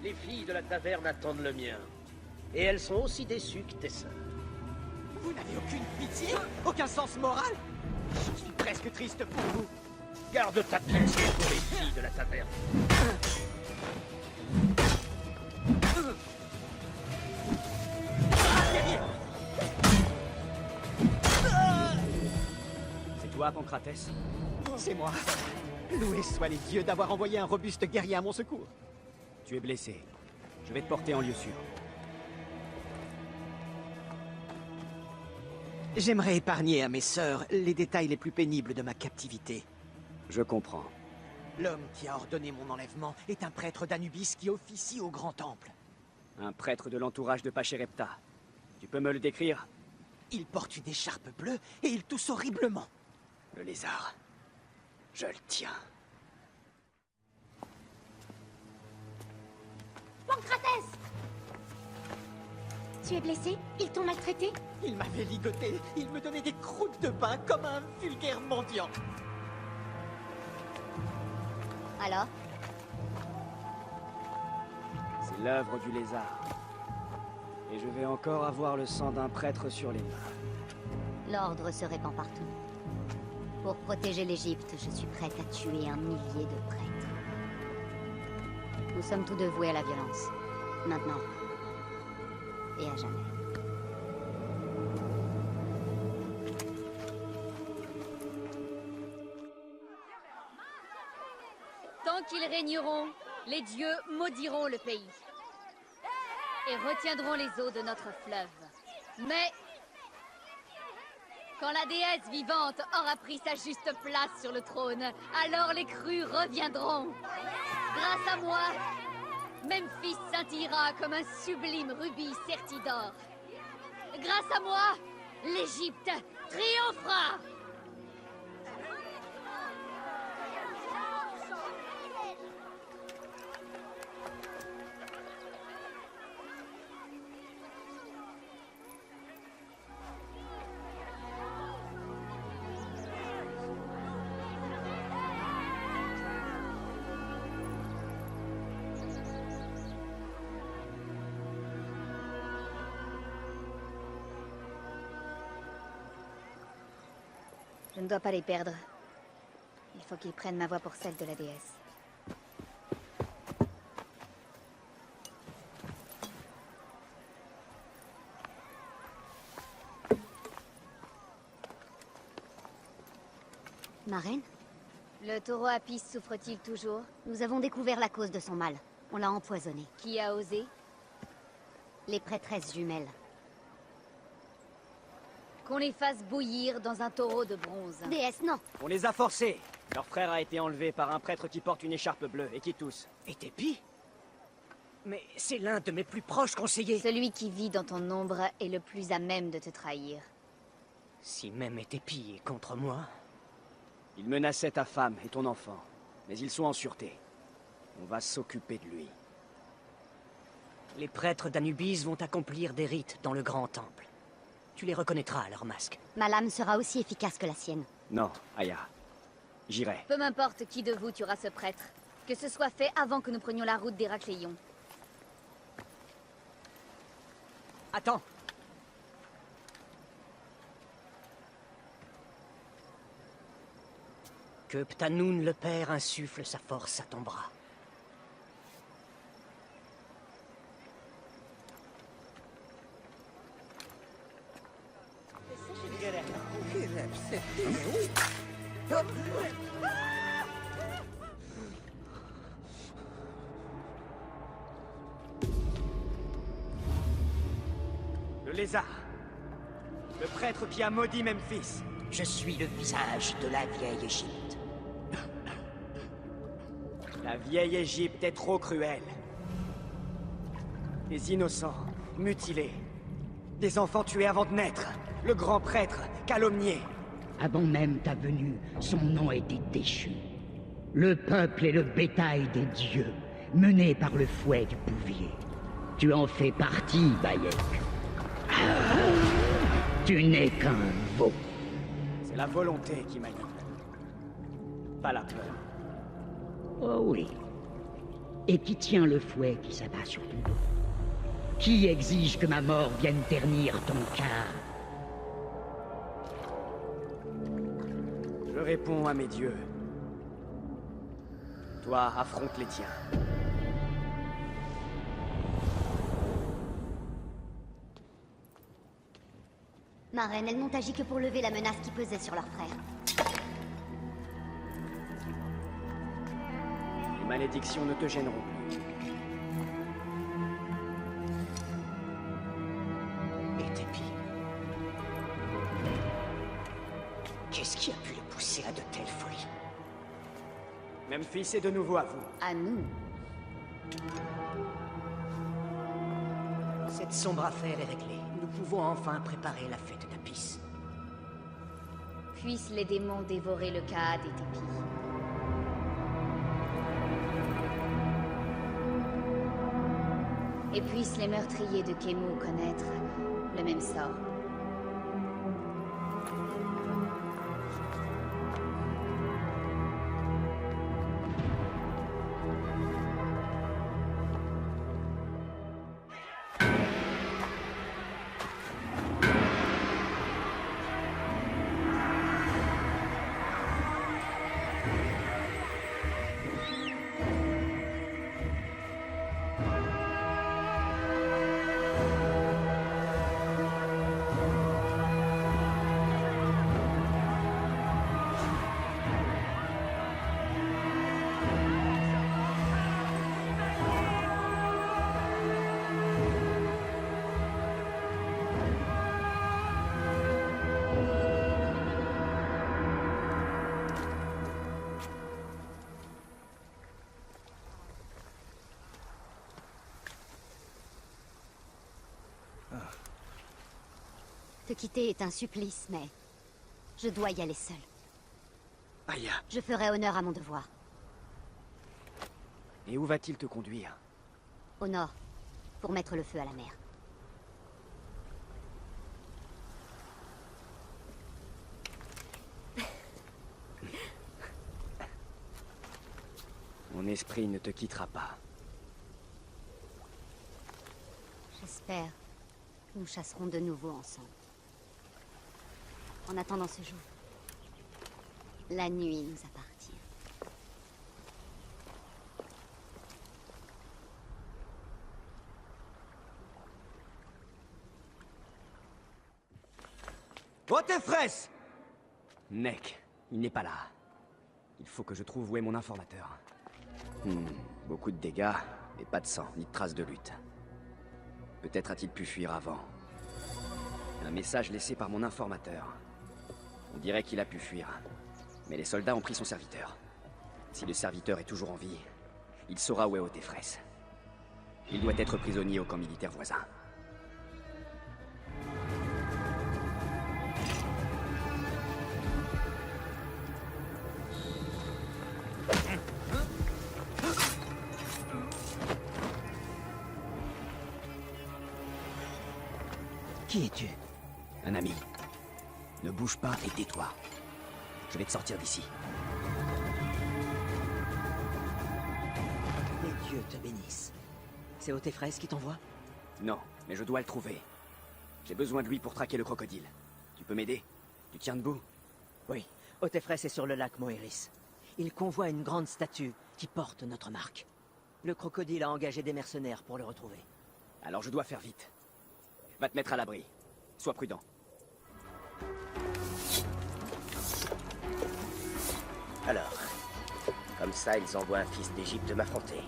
Les filles de la taverne attendent le mien. Et elles sont aussi déçues que tes sœurs. Vous n'avez aucune pitié? Aucun sens moral? Je suis presque triste pour vous. Garde ta pitié pour les filles de la taverne. C'est toi, Pancratès? C'est moi. Loués soient les dieux d'avoir envoyé un robuste guerrier à mon secours. Tu es blessé. Je vais te porter en lieu sûr. J'aimerais épargner à mes sœurs les détails les plus pénibles de ma captivité. Je comprends. L'homme qui a ordonné mon enlèvement est un prêtre d'Anubis qui officie au grand temple. Un prêtre de l'entourage de Pachérepta. Tu peux me le décrire? Il porte une écharpe bleue et il tousse horriblement. Le lézard. Je le tiens. Pancratès! Tu es blessé? Ils t'ont maltraité? Il m'avait ligoté. Il me donnait des croûtes de pain comme un vulgaire mendiant. Alors? C'est l'œuvre du lézard. Et je vais encore avoir le sang d'un prêtre sur les mains. L'ordre se répand partout. Pour protéger l'Égypte, je suis prête à tuer 1 millier de prêtres. Nous sommes tous deux voués à la violence. Maintenant. Et à jamais. Tant qu'ils régneront, les dieux maudiront le pays. et retiendront les eaux de notre fleuve. Mais quand la déesse vivante aura pris sa juste place sur le trône, alors les crues reviendront. Grâce à moi, Memphis scintillera comme un sublime rubis serti d'or. Grâce à moi, l'Égypte triomphera. Je ne dois pas les perdre. Il faut qu'ils prennent ma voix pour celle de la déesse. Marraine? Le taureau Apis souffre-t-il toujours? Nous avons découvert la cause de son mal. On l'a empoisonné. Qui a osé? Les prêtresses jumelles. Qu'on les fasse bouillir dans un taureau de bronze. Déesse, non! On les a forcés. Leur frère a été enlevé par un prêtre qui porte une écharpe bleue et qui tousse. Et Tépi? Mais c'est l'un de mes plus proches conseillers. Celui qui vit dans ton ombre est le plus à même de te trahir. Si même Tépi est contre moi... Il menaçait ta femme et ton enfant. Mais ils sont en sûreté. On va s'occuper de lui. Les prêtres d'Anubis vont accomplir des rites dans le grand temple. Tu les reconnaîtras à leur masque. Ma lame sera aussi efficace que la sienne. Non, Aya. J'irai. Peu m'importe qui de vous tuera ce prêtre. Que ce soit fait avant que nous prenions la route d'Héracléon. Attends. Que Ptanoun le père insuffle sa force à ton bras. Le lézard. Le prêtre qui a maudit Memphis. Je suis le visage de la vieille Égypte. La vieille Égypte est trop cruelle. Des innocents, mutilés. Des enfants tués avant de naître. Le grand prêtre, calomnié. Avant même ta venue, son nom était déchu. Le peuple est le bétail des dieux, mené par le fouet du bouvier. Tu en fais partie, Bayek. Tu n'es qu'un veau. C'est la volonté qui m'anime. Pas la peur. Oh oui. Et qui tient le fouet qui s'abat sur ton dos? Qui exige que ma mort vienne ternir ton cœur? Je réponds à mes dieux. Toi, affronte les tiens. Ma reine, elles n'ont agi que pour lever la menace qui pesait sur leur frère. Les malédictions ne te gêneront plus. Et Tépi? Qu'est-ce qui a pu le pousser à de telles folies? Memphis est de nouveau à vous. À nous. Cette sombre affaire est réglée. Nous pouvons enfin préparer la fête d'Apis. Puissent les démons dévorer le Kaad et Tépi. Et puissent les meurtriers de Kemu connaître le même sort. te quitter est un supplice, mais je dois y aller seule. Aya. Je ferai honneur à mon devoir. Et où va-t-il te conduire? Au nord, pour mettre le feu à la mer. Mon esprit ne te quittera pas. J'espère que nous chasserons de nouveau ensemble. En attendant ce jour, la nuit nous appartient. Otefres! Nek, il n'est pas là. Il faut que je trouve où est mon informateur. Beaucoup de dégâts, mais pas de sang, ni de traces de lutte. Peut-être a-t-il pu fuir avant. Un message laissé par mon informateur. On dirait qu'il a pu fuir. Mais les soldats ont pris son serviteur. Si le serviteur est toujours en vie, il saura où est Otefres. Il doit être prisonnier au camp militaire voisin. Qui es-tu? Un ami. Ne bouge pas et tais-toi. Je vais te sortir d'ici. Les dieux te bénissent. C'est Otefres qui t'envoie? Non, mais je dois le trouver. J'ai besoin de lui pour traquer le crocodile. Tu peux m'aider? Tu tiens debout? Oui, Otefres est sur le lac Moeris. Il convoie une grande statue qui porte notre marque. Le crocodile a engagé des mercenaires pour le retrouver. Alors je dois faire vite. Va te mettre à l'abri. Sois prudent. Alors, comme ça, ils envoient un fils d'Égypte m'affronter.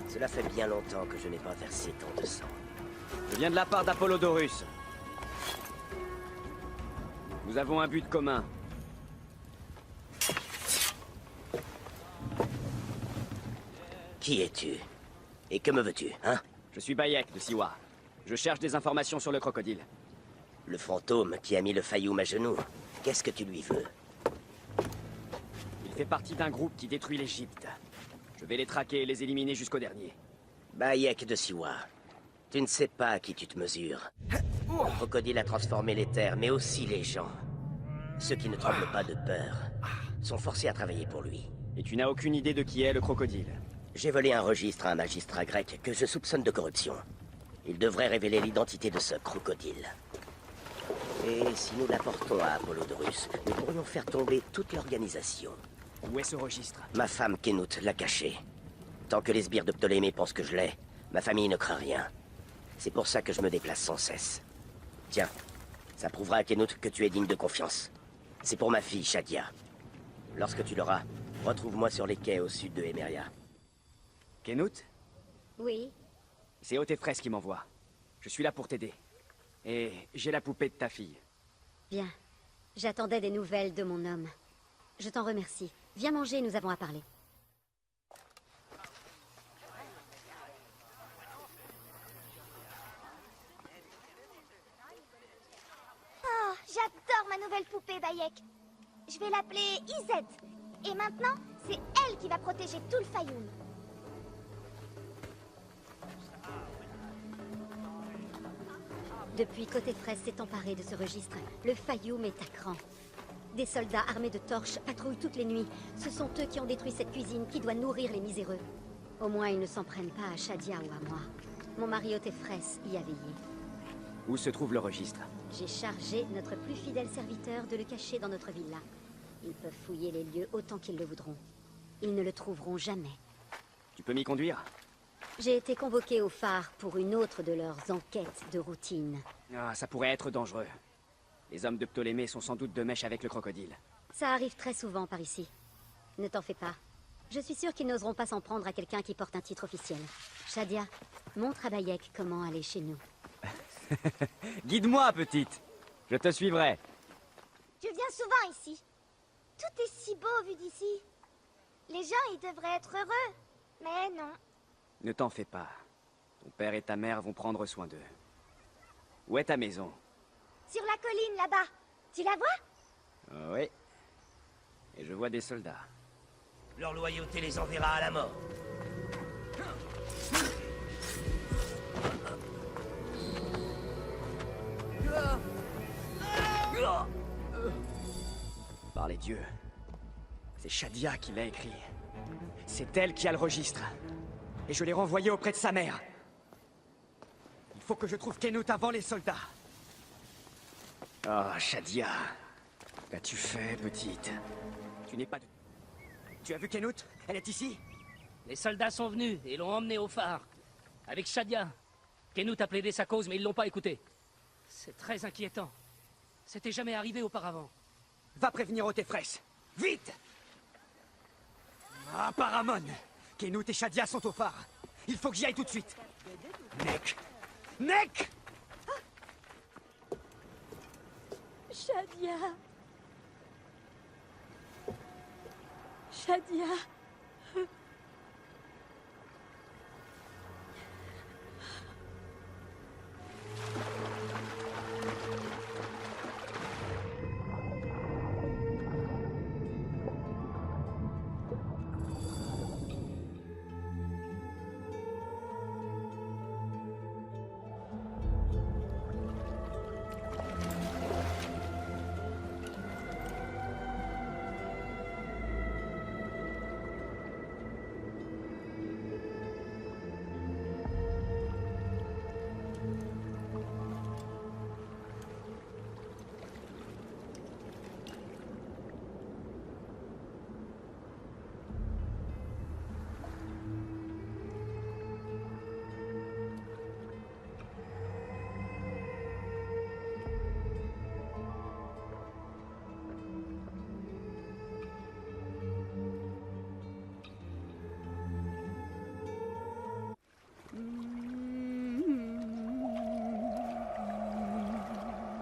Cela fait bien longtemps que je n'ai pas versé tant de sang. Je viens de la part d'Apollodorus. Nous avons un but commun. Qui es-tu? Et que me veux-tu, hein? Je suis Bayek de Siwa. Je cherche des informations sur le crocodile. Le fantôme qui a mis le Fayoum à genoux. Qu'est-ce que tu lui veux? Il fait partie d'un groupe qui détruit l'Égypte. Je vais les traquer et les éliminer jusqu'au dernier. Bayek de Siwa, tu ne sais pas à qui tu te mesures. Le crocodile a transformé les terres, mais aussi les gens. Ceux qui ne tremblent pas de peur sont forcés à travailler pour lui. Et tu n'as aucune idée de qui est le crocodile? J'ai volé un registre à un magistrat grec que je soupçonne de corruption. Il devrait révéler l'identité de ce crocodile. Et si nous l'apportons à Apollodorus, nous pourrions faire tomber toute l'organisation. Où est ce registre? Ma femme Kenout l'a caché. Tant que les sbires de Ptolémée pensent que je l'ai, ma famille ne craint rien. C'est pour ça que je me déplace sans cesse. Tiens, ça prouvera à Kenout que tu es digne de confiance. C'est pour ma fille, Shadia. Lorsque tu l'auras, retrouve-moi sur les quais au sud de Emeria. Kenout? Oui. C'est Otefres qui m'envoie. Je suis là pour t'aider. Et j'ai la poupée de ta fille. Bien. J'attendais des nouvelles de mon homme. Je t'en remercie. Viens manger, nous avons à parler. Oh, j'adore ma nouvelle poupée, Bayek. Je vais l'appeler Izet. Et maintenant, c'est elle qui va protéger tout le Fayoum. Depuis qu'Otefres s'est emparé de ce registre, le Fayoum est à cran. Des soldats armés de torches patrouillent toutes les nuits. Ce sont eux qui ont détruit cette cuisine qui doit nourrir les miséreux. Au moins, ils ne s'en prennent pas à Shadia ou à moi. Mon mari Otefres y a veillé. Où se trouve le registre? J'ai chargé notre plus fidèle serviteur de le cacher dans notre villa. Ils peuvent fouiller les lieux autant qu'ils le voudront. Ils ne le trouveront jamais. Tu peux m'y conduire? J'ai été convoqué au phare pour une autre de leurs enquêtes de routine. Ah, ça pourrait être dangereux. Les hommes de Ptolémée sont sans doute de mèche avec le crocodile. Ça arrive très souvent par ici. Ne t'en fais pas. Je suis sûre qu'ils n'oseront pas s'en prendre à quelqu'un qui porte un titre officiel. Shadia, montre à Bayek comment aller chez nous. Guide-moi, petite. Je te suivrai. Tu viens souvent ici. Tout est si beau vu d'ici. Les gens, ils devraient être heureux. Mais non. Ne t'en fais pas. Ton père et ta mère vont prendre soin d'eux. Où est ta maison? Sur la colline, là-bas. Tu la vois? Oui. Et je vois des soldats. Leur loyauté les enverra à la mort. Par les dieux. C'est Shadia qui l'a écrit. C'est elle qui a le registre. Et je l'ai renvoyé auprès de sa mère. Il faut que je trouve Kenut avant les soldats. Oh, Shadia. Qu'as-tu fait, petite? Tu n'es pas de... Tu as vu Kenut? Elle est ici? Les soldats sont venus et l'ont emmené au phare. Avec Shadia. Kenut a plaidé sa cause, mais ils l'ont pas écouté. C'est très inquiétant. C'était jamais arrivé auparavant. Va prévenir Otefres. Vite! Ah, Paramon! Kenut et Shadia sont au phare. Il faut que j'y aille tout de suite. Nek! Nek! Shadia. Shadia.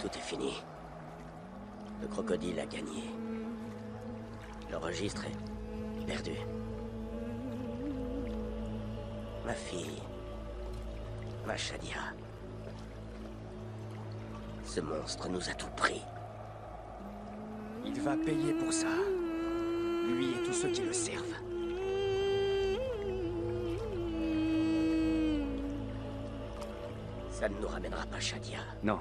Tout est fini. Le crocodile a gagné. Le registre est perdu. Ma fille. Ma Shadia. Ce monstre nous a tout pris. Il va payer pour ça. Lui et tous ceux qui le servent. Ça ne nous ramènera pas Shadia. Non.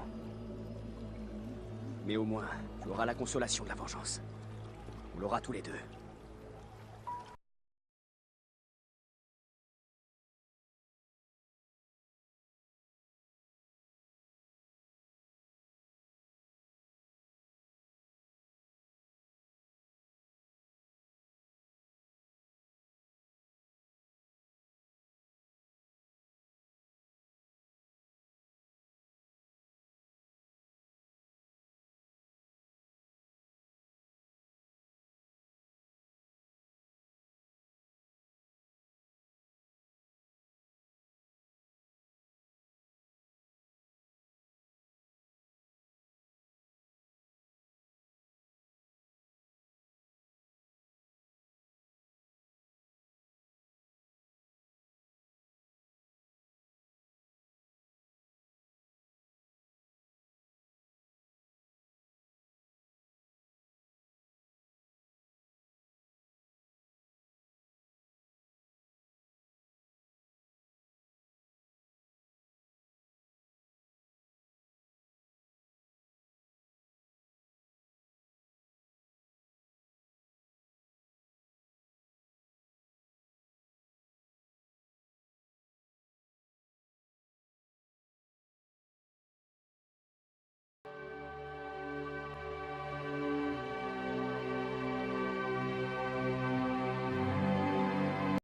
Mais au moins, tu auras la consolation de la vengeance. On l'aura tous les deux.